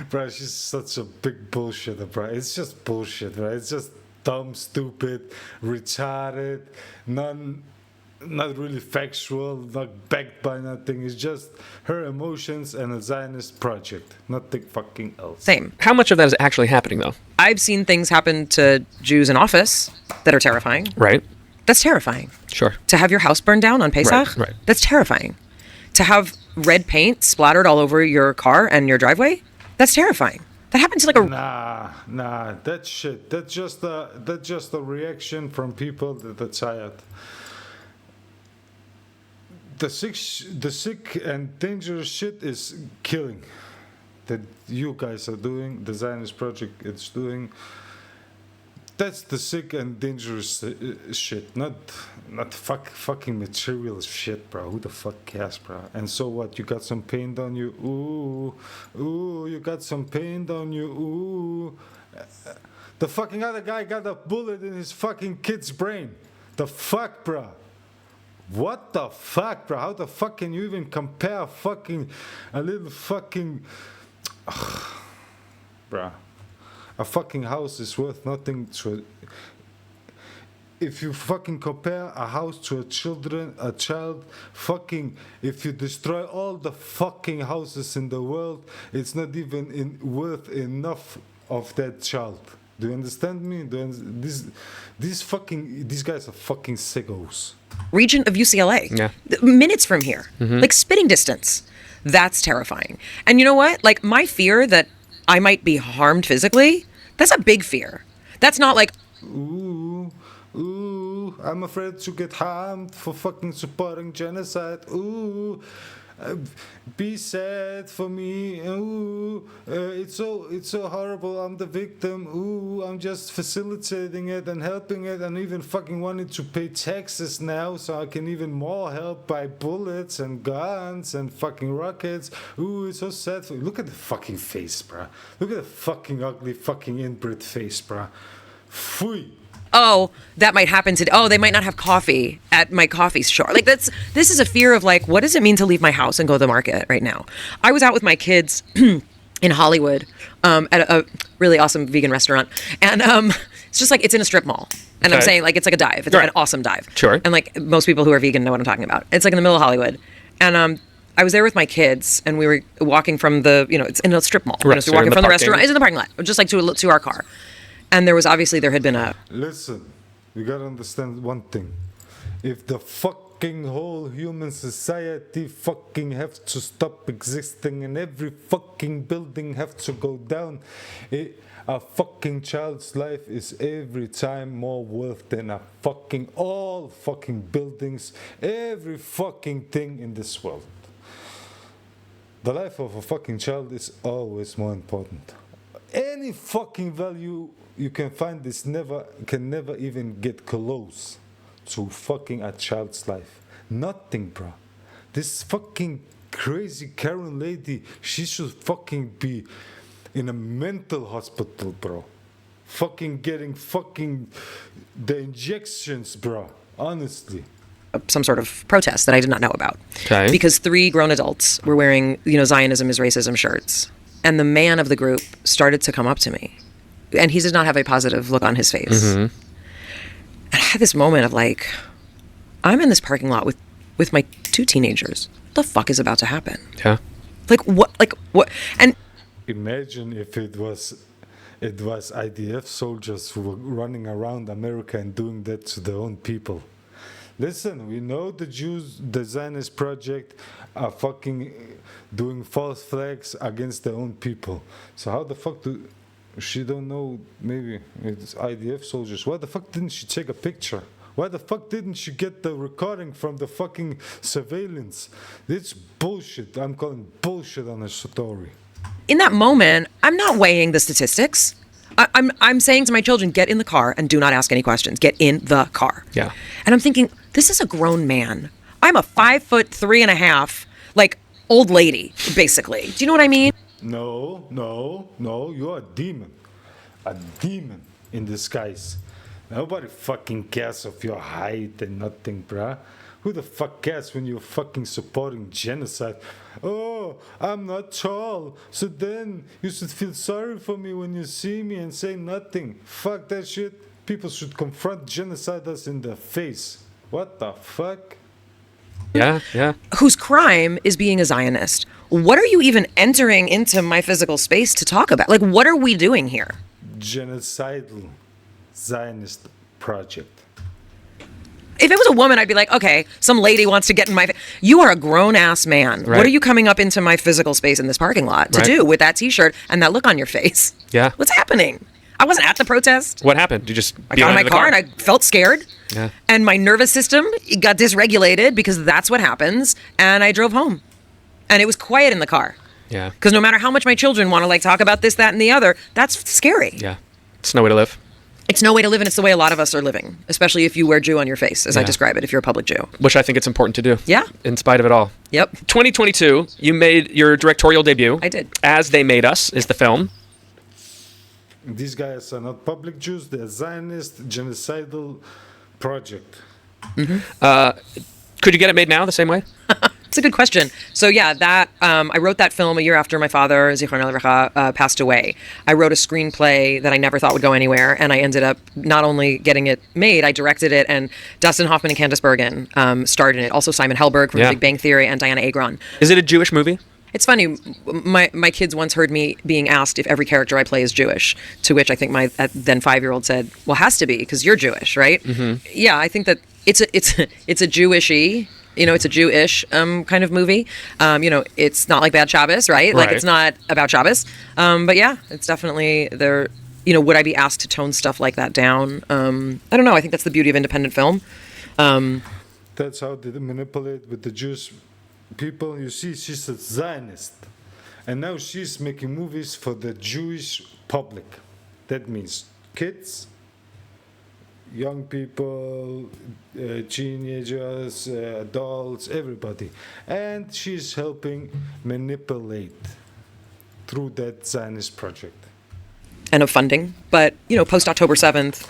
Bro, she's such a big bullshitter, bro. It's just bullshit, right? It's just dumb, stupid, retarded, not really factual, not backed by nothing. It's just her emotions and a Zionist project, nothing fucking else. same. How much of that is actually happening, though? I've seen things happen to Jews in office that are terrifying. Right? That's terrifying. Sure. To have your house burned down on Pesach, Right. that's terrifying. To have red paint splattered all over your car and your driveway, that's terrifying. That happens like a Nah, that shit. That's just a reaction from people that are tired. The sick and dangerous shit is killing. That you guys are doing, the Zionist project is doing. That's the sick and dangerous shit, not fucking material shit, bro. Who the fuck cares, bro? And so what? You got some paint on you? Ooh, you got some paint on you? Ooh. The fucking other guy got a bullet in his fucking kid's brain. The fuck, bro? What the fuck, bro? How the fuck can you even compare a little fucking... Bruh. A fucking house is worth nothing to... If you fucking compare a house to a child, fucking... If you destroy all the fucking houses in the world, it's not even worth enough of that child. Do you understand me? These guys are fucking sickos. region of UCLA. Yeah. Minutes from here. Like spitting distance. That's terrifying. And you know what? Like my fear that I might be harmed physically, that's a big fear. That's not like, Ooh, I'm afraid to get harmed for fucking supporting genocide. Ooh, be sad for me. Ooh, it's so horrible. I'm the victim. Ooh, I'm just facilitating it and helping it, and even fucking wanting to pay taxes now, so I can even more help buy bullets and guns and fucking rockets. Ooh, it's so sad for you. Look at the fucking face, bruh. Look at the fucking ugly fucking inbred face, bruh. Fui. oh, that might happen today. Oh, they might not have coffee at my coffee shop. Like this is a fear of like, what does it mean to leave my house and go to the market right now? I was out with my kids in Hollywood at a really awesome vegan restaurant. And it's just like, it's in a strip mall. And I'm Okay. saying like, it's like a dive. It's like an awesome dive. Sure. And like most people who are vegan know what I'm talking about. It's like in the middle of Hollywood. And I was there with my kids and we were walking from it's in a strip mall. Right, So so we're you're in walking the from the parking. restaurant. It's in the parking lot, just like to our car. And there had been a Listen, you gotta understand one thing. If the fucking whole human society fucking have to stop existing and every fucking building have to go down, a fucking child's life is every time more worth than all fucking buildings, every fucking thing in this world. The life of a fucking child is always more important. Any fucking value you can find can never even get close to fucking a child's life. Nothing, bro. This fucking crazy Karen lady, she should fucking be in a mental hospital, bro. Fucking getting the injections, bro. Honestly. some sort of protest that I did not know about. Okay. Because 3 grown adults were wearing, Zionism is racism shirts. And the man of the group started to come up to me. And he did not have a positive look on his face. And I had this moment of like, I'm in this parking lot with my 2 teenagers. What the fuck is about to happen? Yeah. Like what? And Imagine if it was IDF soldiers who were running around America and doing that to their own people. Listen, we know the Jews, the Zionist project, are fucking doing false flags against their own people. So how the fuck she don't know, maybe it's IDF soldiers. Why the fuck didn't she take a picture? Why the fuck didn't she get the recording from the fucking surveillance? It's bullshit. I'm calling bullshit on a story. in that moment, I'm not weighing the statistics. I'm saying to my children, get in the car and do not ask any questions. Get in the car. Yeah. And I'm thinking, this is a grown man. I'm a 5'3.5", like old lady, basically. Do you know what I mean? No, you're a demon. A demon in disguise. Nobody fucking cares of your height and nothing, bruh. Who the fuck cares when you're fucking supporting genocide? Oh, I'm not tall, so then you should feel sorry for me when you see me and say nothing. Fuck that shit. People should confront genociders in the face. What the fuck? Yeah, yeah. Whose crime is being a Zionist. What are you even entering into my physical space to talk about? Like, what are we doing here? Genocidal Zionist project. If it was a woman, I'd be like, okay, some lady wants to get in my... You are a grown-ass man. Right. What are you coming up into my physical space in this parking lot to Right. do with that T-shirt and that look on your face? Yeah. What's happening? I wasn't at the protest. What happened? You just I got in my car and I felt scared. Yeah. And my nervous system got dysregulated because that's what happens. And I drove home. And it was quiet in the car. Yeah. Because no matter how much my children want to like talk about this, that, and the other, that's scary. Yeah. It's no way to live. It's no way to live, and it's the way a lot of us are living, especially if you wear Jew on your face, as I Yeah. describe it, if you're a public Jew. Which I think it's important to do. Yeah. In spite of it all. Yep. 2022, you made your directorial debut. I did. As They Made Us is the film. These guys are not public Jews, they're Zionist genocidal project. Could you get it made now the same way? It's a good question. So yeah, that I wrote that film a year after my father, Zichron Levrcha, passed away. I wrote a screenplay that I never thought would go anywhere, and I ended up not only getting it made, I directed it, and Dustin Hoffman and Candice Bergen starred in it. Also Simon Helberg from Yeah. The Big Bang Theory and Diana Agron. Is it a Jewish movie? It's funny. My kids once heard me being asked if every character I play is Jewish, to which I think my then 5-year-old said, "Well, has to be because you're Jewish, right?" Mm-hmm. Yeah, I think that it's a Jewish-y. It's a Jewish kind of movie. It's not like Bad Shabbos, right? Like Right. it's not about Shabbos. But yeah, it's definitely there. Would I be asked to tone stuff like that down? I don't know. I think that's the beauty of independent film. That's how they manipulate with the Jewish people. You see, she's a Zionist. And now she's making movies for the Jewish public. That means kids, young people, teenagers, adults, everybody. And she's helping manipulate through that Zionist project. And of funding. But, post October 7th,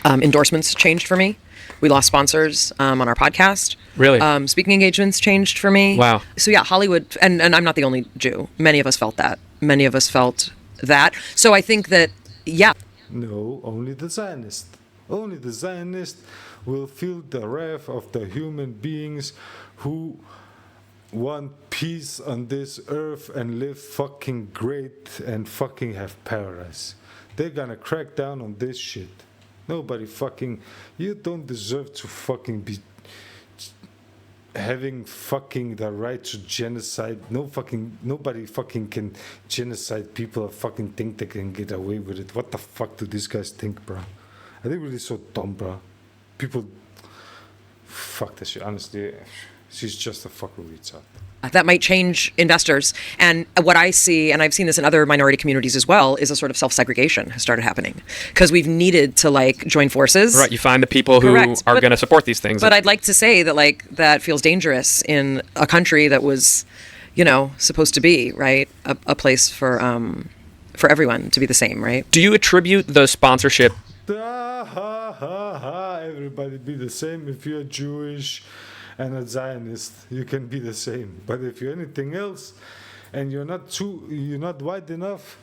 endorsements changed for me. We lost sponsors on our podcast. Really? Speaking engagements changed for me. Wow. So yeah, Hollywood, and I'm not the only Jew. Many of us felt that. So I think that, yeah. No, only the Zionist. Only the Zionist will feel the wrath of the human beings who want peace on this earth and live fucking great and fucking have paradise. They're gonna crack down on this shit. Nobody fucking... You don't deserve to fucking be having fucking the right to genocide. Nobody fucking can genocide people or fucking think they can get away with it. What the fuck do these guys think, bro? Are they really so dumb, bro? People... Fuck that shit. Honestly, she's just a fucking retard. That might change investors. And what I see, and I've seen this in other minority communities as well, is a sort of self-segregation has started happening. Because we've needed to, join forces. Right, you find the people who Correct. are But- going to support these things. But I'd like to say that, that feels dangerous in a country that was, supposed to be, right, a place for everyone to be the same, right? Do you attribute the sponsorship? Everybody be the same. If you're Jewish and a Zionist, you can be the same. But if you're anything else and you're not white enough,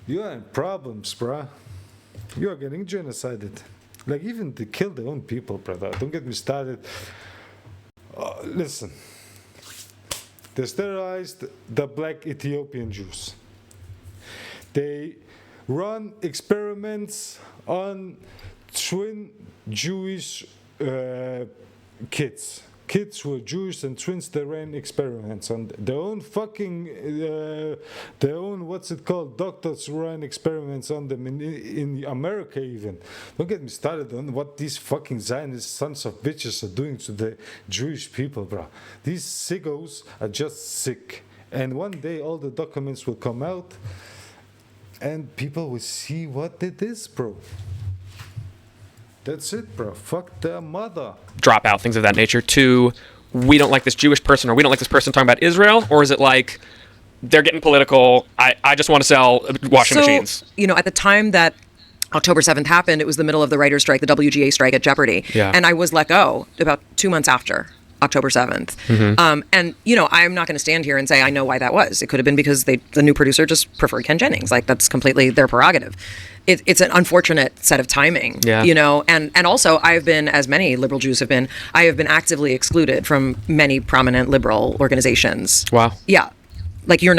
you're in problems, bruh. You're getting genocided. Even they kill their own people, brother. Don't get me started. Listen. They sterilized the black Ethiopian Jews. They run experiments on twin Jewish kids. Kids who are Jewish and twins, they ran experiments on their own doctors ran experiments on them in America even. Don't get me started on what these fucking Zionist sons of bitches are doing to the Jewish people, bro. These sickos are just sick. And one day all the documents will come out and people will see what it is, bro. That's it, bro. Fuck their mother. Drop out, things of that nature, to we don't like this Jewish person or we don't like this person talking about Israel? Or is it like they're getting political, I just want to sell washing machines? You know, at the time that October 7th happened, it was the middle of the writers' strike, the WGA strike at Jeopardy. Yeah. And I was let go about 2 months after October 7th. And, you know, I'm not going to stand here and say I know why that was. It could have been because the new producer just preferred Ken Jennings. Like, that's completely their prerogative. It's an unfortunate set of timing, you know, and also I've been, as many liberal Jews have been, I have been actively excluded from many prominent liberal organizations. Wow. Yeah. Like, your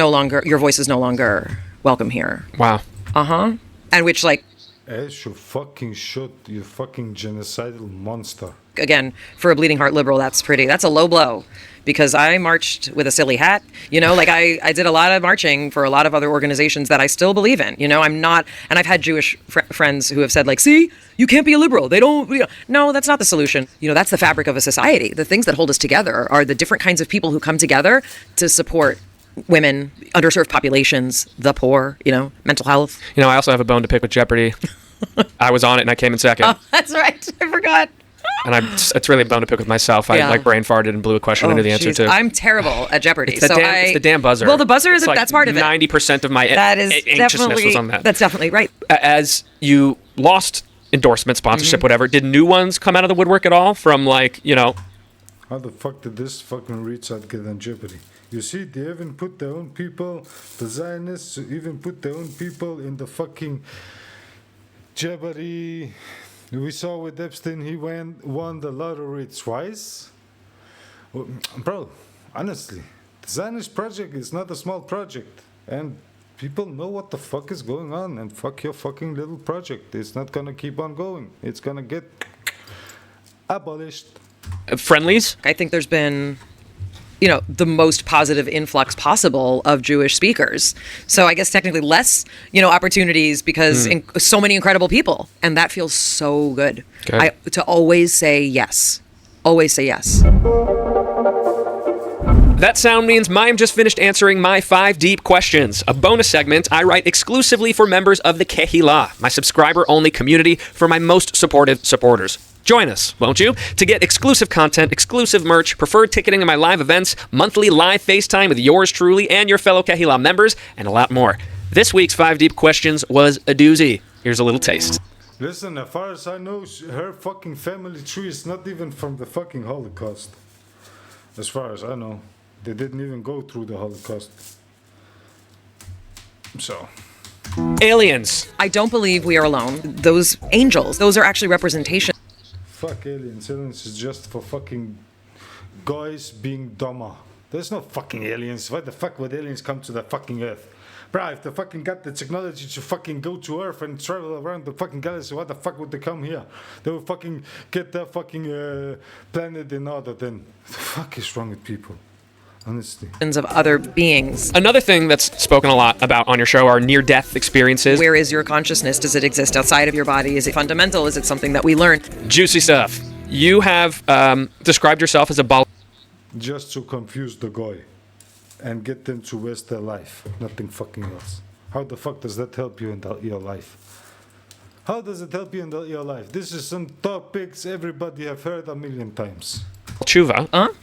voice is no longer welcome here. Wow. And which, like, As you fucking should, you fucking genocidal monster. again, for a bleeding heart liberal, that's a low blow, because I marched with a silly hat, you know, like I did a lot of marching for a lot of other organizations that I still believe in, you know. I'm not, and I've had Jewish friends who have said, like, see, you can't be a liberal, they don't, you know. No, that's not the solution. You know, that's the fabric of a society. The things that hold us together are the different kinds of people who come together to support women, underserved populations, the poor, you know, mental health. You know, I also have a bone to pick with Jeopardy. I was on it and I came in second. Oh, that's right. I forgot. And it's really a bone to pick with myself. I like brain farted and blew a question into the answer Geez. too. I'm terrible at Jeopardy. It's the damn buzzer. Well, the buzzer is It's like that's part of it. 90% of my That is anxiousness was on that. That's definitely right. As you lost endorsement, sponsorship, whatever, did new ones come out of the woodwork at all from, like, you know? How the fuck did this fucking retard get on Jeopardy? You see, they even put their own people, the Zionists even put their own people in the fucking Jeopardy. We saw with Epstein, he won the lottery twice. Well, bro, honestly, the Zionist project is not a small project. And people know what the fuck is going on. And fuck your fucking little project. It's not gonna keep on going. It's gonna get abolished. Friendlies? I think there's been, you know, the most positive influx possible of Jewish speakers. So I guess technically less, you know, opportunities because so many incredible people. And that feels so good. To always say yes. Always say yes. That sound means Mayim just finished answering my 5 deep questions, a bonus segment I write exclusively for members of the Kehillah, my subscriber-only community for my most supportive supporters. Join us, won't you? To get exclusive content, exclusive merch, preferred ticketing to my live events, monthly live FaceTime with yours truly and your fellow Kehillah members, and a lot more. This week's 5 Deep Questions was a doozy. Here's a little taste. Listen, as far as I know, her fucking family tree is not even from the fucking Holocaust. As far as I know. They didn't even go through the Holocaust. So... Aliens. I don't believe we are alone. Those angels, those are actually representations. Fuck aliens. Aliens is just for fucking guys being dumber. There's no fucking aliens. Why the fuck would aliens come to the fucking Earth? Bruh, if they fucking got the technology to fucking go to Earth and travel around the fucking galaxy, why the fuck would they come here? They would fucking get their fucking planet in order then. What the fuck is wrong with people? Honestly. Of other beings. Another thing that's spoken a lot about on your show are near-death experiences. Where is your consciousness? Does it exist outside of your body? Is it fundamental? Is it something that we learn? Juicy stuff. You have described yourself as a ball. Just to confuse the guy and get them to waste their life. Nothing fucking else. How the fuck does that help you in your life? How does it help you in your life? This is some topics everybody have heard a million times. Tshuva.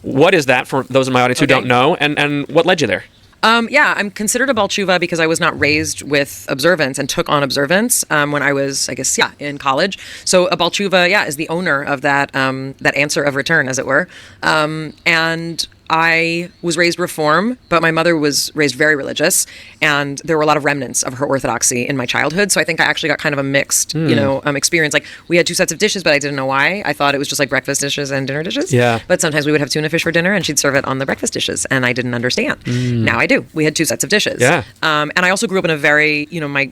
What is that for those in my audience who don't know, and what led you there? Yeah, I'm considered a Baal Tshuva because I was not raised with observance and took on observance when I was, I guess, in college. So a Baal Tshuva, is the owner of that that answer of return, as it were. And I was raised Reform, but my mother was raised very religious, and there were a lot of remnants of her orthodoxy in my childhood. So I think I actually got kind of a mixed, experience. Like, we had 2 sets of dishes, but I didn't know why. I thought it was just like breakfast dishes and dinner dishes. Yeah. But sometimes we would have tuna fish for dinner, and she'd serve it on the breakfast dishes, and I didn't understand. Now I do. We had 2 sets of dishes. Yeah. And I also grew up in a very,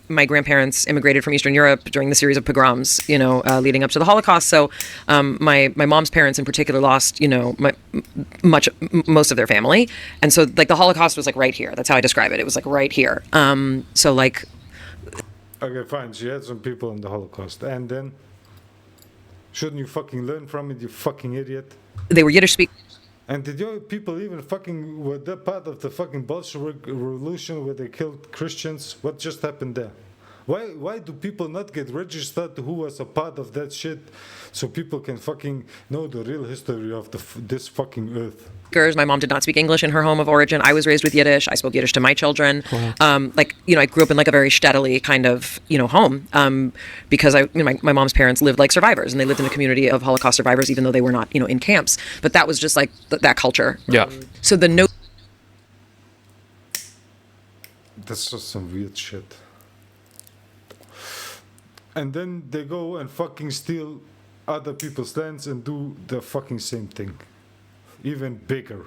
my grandparents immigrated from Eastern Europe during the series of pogroms, leading up to the Holocaust. So my mom's parents in particular lost, most of their family. And so, like, the Holocaust was, like, right here. That's how I describe it. It was, like, right here. So, like... Okay, fine. She had some people in the Holocaust. And then? Shouldn't you fucking learn from it, you fucking idiot? They were Yiddish speakers. And did you people even fucking were they part of the fucking Bolshevik revolution where they killed Christians? What just happened there? Why do people not get registered who was a part of that shit so people can fucking know the real history of this fucking earth? My mom did not speak English in her home of origin. I was raised with Yiddish. I spoke Yiddish to my children. Wow. I grew up in like a very shtetl-y kind of, home because my mom's parents lived like survivors, and they lived in a community of Holocaust survivors, even though they were not, in camps. But that was just like that culture. Yeah. So that's just some weird shit. And then they go and fucking steal other people's lands and do the fucking same thing. Even bigger.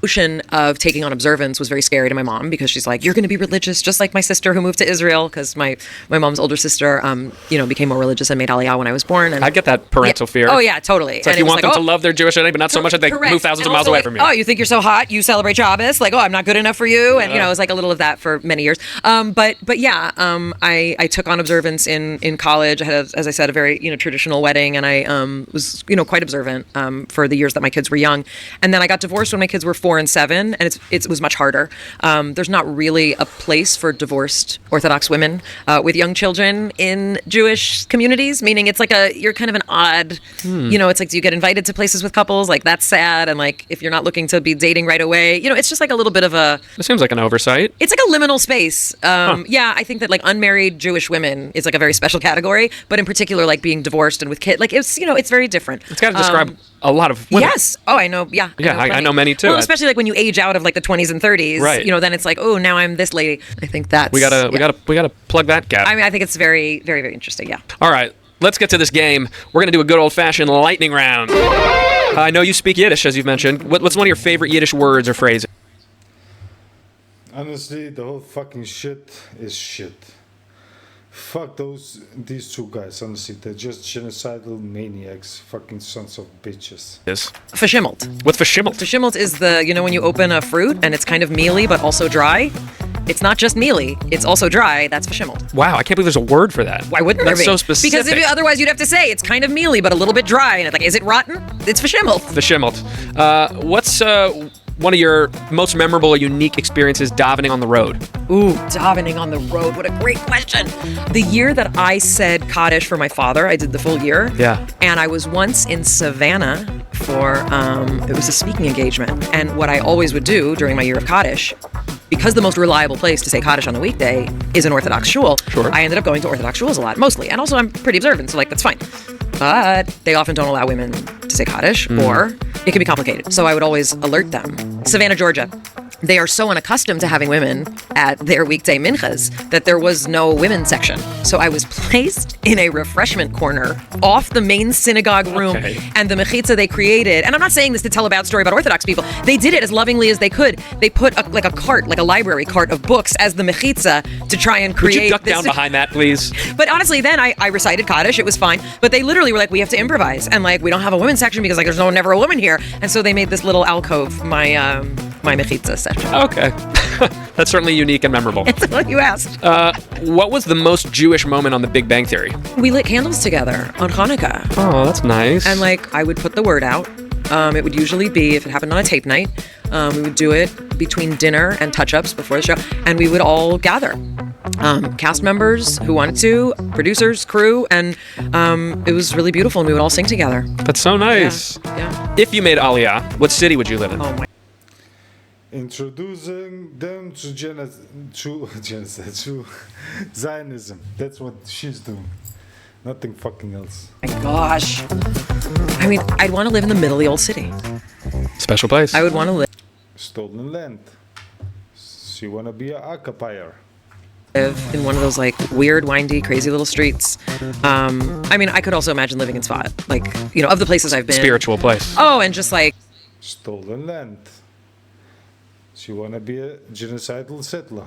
notion of taking on observance was very scary to my mom, because she's like, you're going to be religious just like my sister who moved to Israel, because my mom's older sister became more religious and made Aliyah when I was born. And I get that parental fear. Oh yeah, totally. It's like you want them to love their Jewish identity, but not so much that they correct. move thousands And of miles also, away like, from you. Oh, you think you're so hot? You celebrate Shabbos? Like, oh, I'm not good enough for you? And it was like a little of that for many years. But yeah, I took on observance in college. I had, as I said, a very traditional wedding, and I was quite observant for the years that my kids were young. And then I got divorced when my kids were 4 and 7, and it was much harder. There's not really a place for divorced Orthodox women with young children in Jewish communities, meaning it's like you're kind of an odd, it's like, do you get invited to places with couples? Like, that's sad. And like, if you're not looking to be dating right away, it's just like a little bit of a... It seems like an oversight. It's like a liminal space. Yeah, I think that like unmarried Jewish women is like a very special category, but in particular, like being divorced and with kids, like it's, it's very different. It's got to describe a lot of women. Yes. Oh, I know. Yeah. Yeah, I know many too. Well, especially like when you age out of like the 20s and 30s, right. Then it's like, oh, now I'm this lady. I think that's... We gotta plug that gap. I mean, I think it's very, very, very interesting. Yeah. All right. Let's get to this game. We're going to do a good old-fashioned lightning round. I know you speak Yiddish, as you've mentioned. What's one of your favorite Yiddish words or phrases? Honestly, the whole fucking shit is shit. Fuck these two guys, honestly. They're just genocidal maniacs, fucking sons of bitches. Yes. Fashimmelt. What's fashimmelt? Fashimmelt is when you open a fruit and it's kind of mealy but also dry. It's not just mealy, it's also dry. That's fashimmelt. Wow, I can't believe there's a word for that. Why wouldn't That's there be? so specific. Because otherwise you'd have to say it's kind of mealy but a little bit dry. And it's like, is it rotten? It's fashimmelt. Fashimmelt. What's one of your most memorable or unique experiences davening on the road? Ooh, davening on the road. What a great question. The year that I said Kaddish for my father, I did the full year. Yeah. And I was once in Savannah for, it was a speaking engagement. And what I always would do during my year of Kaddish, because the most reliable place to say Kaddish on a weekday is an Orthodox shul, sure. I ended up going to Orthodox shuls a lot, mostly. And also I'm pretty observant, so like that's fine. But they often don't allow women to say Kaddish, or it can be complicated. So I would always alert them. Savannah, Georgia. They are so unaccustomed to having women at their weekday minchas that there was no women's section. So I was placed in a refreshment corner off the main synagogue room. Okay. And the mechitza they created, and I'm not saying this to tell a bad story about Orthodox people, they did it as lovingly as they could. They put a library cart of books as the mechitza to try and create... Would you duck down behind that, please? But honestly, then I recited Kaddish. It was fine. But they literally were like, we have to improvise. And like, we don't have a women's section because like there's never a woman here. And so they made this little alcove, my mechitza section. Okay. That's certainly unique and memorable. It's what you asked. What was the most Jewish moment on The Big Bang Theory? We lit candles together on Hanukkah. Oh, that's nice. And like, I would put the word out. It would usually be, if it happened on a tape night, we would do it between dinner and touch-ups before the show, and we would all gather. Cast members who wanted to, producers, crew, and it was really beautiful, and we would all sing together. That's so nice. Yeah. If you made Aliyah, what city would you live in? Oh my. Introducing them to Zionism. That's what she's doing. Nothing fucking else. My gosh. I mean, I'd want to live in the middle of the old city. Special place. I would want to live Stolen land. She wanna be an occupier. in one of those like weird, windy, crazy little streets. I mean, I could also imagine living in Svat, like, of the places I've been. Spiritual place. Oh, and just like... Stolen land. She wanna be a genocidal settler.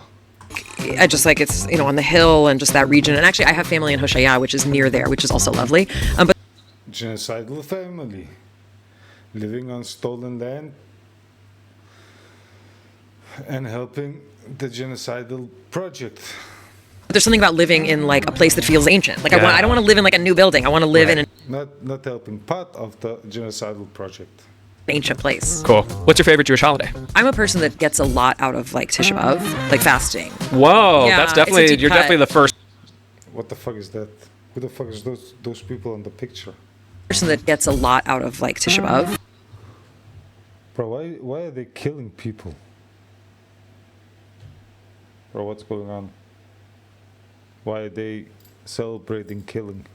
I just like it's on the hill and just that region. And actually, I have family in Hoshaya, which is near there, which is also lovely. But Genocidal family. Living on stolen land and helping the genocidal project. there's something about living in like a place that feels ancient. Like Yeah. I don't want to live in like a new building. I want to live in. Not helping part of the genocidal project. ancient place. Cool. What's your favorite Jewish holiday? I'm a person that gets a lot out of like Tisha B'Av, like fasting. Whoa, Yeah, that's it's a definitely deep you're cut. definitely the first. What the fuck is that? Who the fuck is those people in the picture? Person that gets a lot out of like Tisha B'Av. Bro, why are they killing people? Bro, what's going on? Why are they celebrating killing?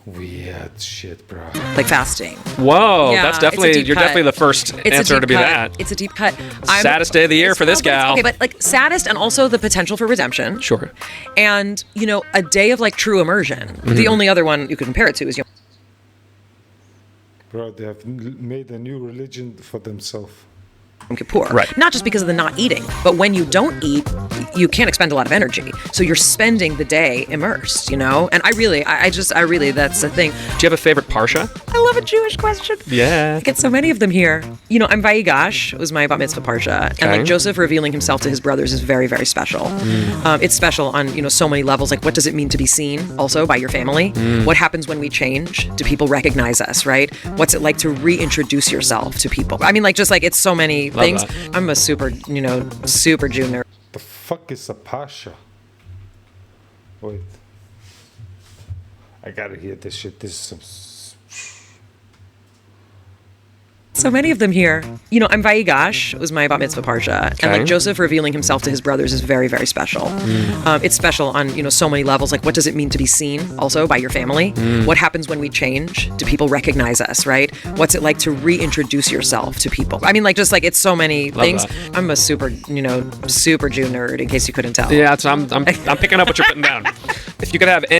Weird shit, bro. Like fasting. Whoa, Yeah, that's it's a definitely deep you're cut. definitely the first It's a answer deep to be cut. that. It's a deep cut. Saddest day of the year for this gal. Okay, but like saddest and also the potential for redemption. Sure. And, you know, a day of like true immersion. The only other one you could compare it to is Bro, they have made a new religion for themselves. Yom Kippur. Right. Not just because of the not eating, but when you don't eat, you can't expend a lot of energy. So you're spending the day immersed, you know? And I really, that's the thing. Do you have a favorite parsha? I love a Jewish question. Yeah. I get so many of them here. You know, I'm Vayigash was my bat mitzvah parsha, and Okay. like Joseph revealing himself to his brothers is very, very special. It's special on so many levels. Like, what does it mean to be seen? Also by your family. What happens when we change? Do people recognize us? Right? What's it like to reintroduce yourself to people? I mean, like just like it's so many things. that. I'm a super, super Jew nerd. The fuck is a pasha? Wait. I gotta hear this shit. This is some. So many of them here. You know, I'm Vayigash was my bat mitzvah parsha, and Okay. like Joseph revealing himself to his brothers is very, very special. It's special on so many levels. Like, what does it mean to be seen? Also by your family. What happens when we change? Do people recognize us? Right? What's it like to reintroduce yourself to people? I mean, like just like it's so many things. that. I'm a super, super Jew nerd. In case you couldn't tell. Yeah, I'm picking up what you're putting down. If you could have any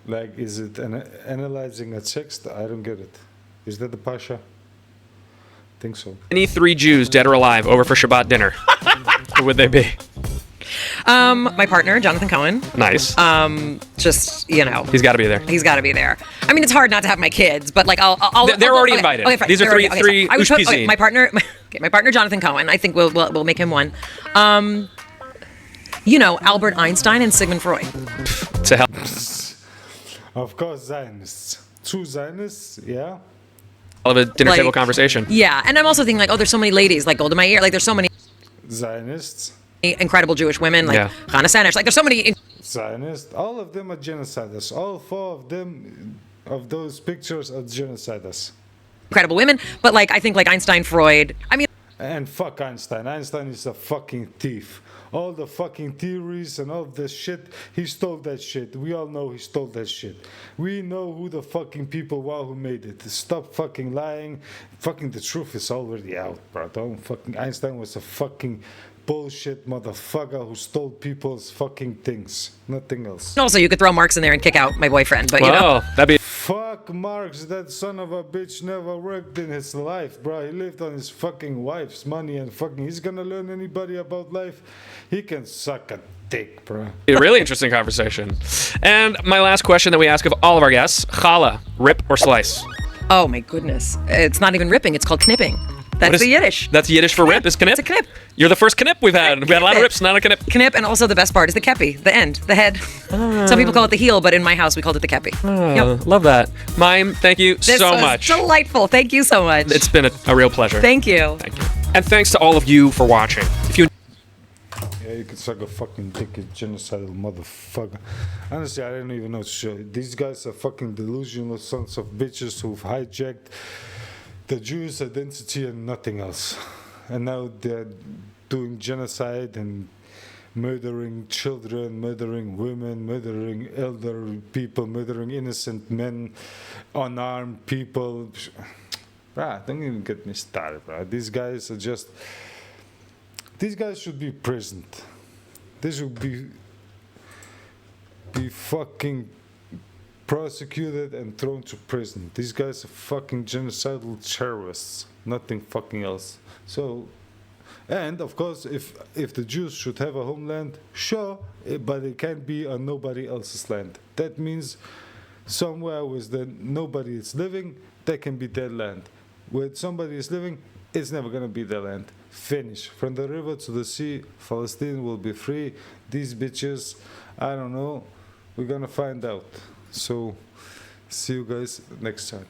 Like, is it analyzing a text? I don't get it. Is that the pasha? Think so. three Jews, dead or alive, over for Shabbat dinner, who would they be? My partner, Jonathan Cohen. Nice. Just He's got to be there. he's got to be there. I mean, it's hard not to have my kids, but like I'll They're already okay, invited. Okay, fine. These are They're three I would put, Ushpizin. my partner Jonathan Cohen. I think we'll make him one. Albert Einstein and Sigmund Freud. To hell. Of course, Zionists. Two Zionists, yeah? Of a dinner Like- table conversation. Yeah, and I'm also thinking like, oh, there's so many ladies like Golda Meir. Like, there's so many Zionists. incredible Jewish women like Yeah. Hannah Sanesh. Like, there's so many Zionists. All of them are genociders. All four of them, of those pictures, are genociders. incredible women. But like, I think like Einstein, Freud. I mean, And fuck Einstein. Einstein is a fucking thief. All the fucking theories and all this shit, he stole that shit. We all know he stole that shit. We know who the fucking people were who made it. Stop fucking lying. Fucking the truth is already out, bro. Don't fucking. Einstein was a fucking bullshit motherfucker who stole people's fucking things. Nothing else. also you could throw Marx in there and kick out my boyfriend. But Well, that'd be. Fuck Marx, that son of a bitch never worked in his life, bro. He lived on his fucking wife's money and fucking he's gonna learn anybody about life. He can suck a dick, bro. A really interesting conversation. And my last question that we ask of all of our guests: challah, rip or slice? Oh my goodness, it's not even ripping. It's called knipping. What That's is- the Yiddish. That's Yiddish for rip. Is knip? It's a knip. You're the first knip we've had. We had a lot of rips, not a knip. Knip, and also the best part is the kepi, the end, the head. Some people call it the heel, but in my house we called it the kepi. Yep. Love that. Mayim, thank you This so was much. delightful. Thank you so much. It's been a real pleasure. Thank you. Thank you. And thanks to all of you for watching. If you Yeah, you can suck a fucking dick, you genocidal motherfucker. Honestly, I don't even know what to show you. These guys are fucking delusional sons of bitches who've hijacked the Jewish identity and nothing else. And now they're doing genocide and murdering children, murdering women, murdering elderly people, murdering innocent men, unarmed people. Don't even get me started, bro. These guys are just... These guys should be imprisoned. They should be fucking prosecuted and thrown to prison. These guys are fucking genocidal terrorists, nothing fucking else. So, and of course, if the Jews should have a homeland, sure, but it can't be on nobody else's land. That means somewhere where nobody is living, that can be their land. Where somebody is living, it's never gonna be their land. Finish. From the river to the sea, Palestine will be free. These bitches, I don't know. We're gonna find out. So, see you guys next time.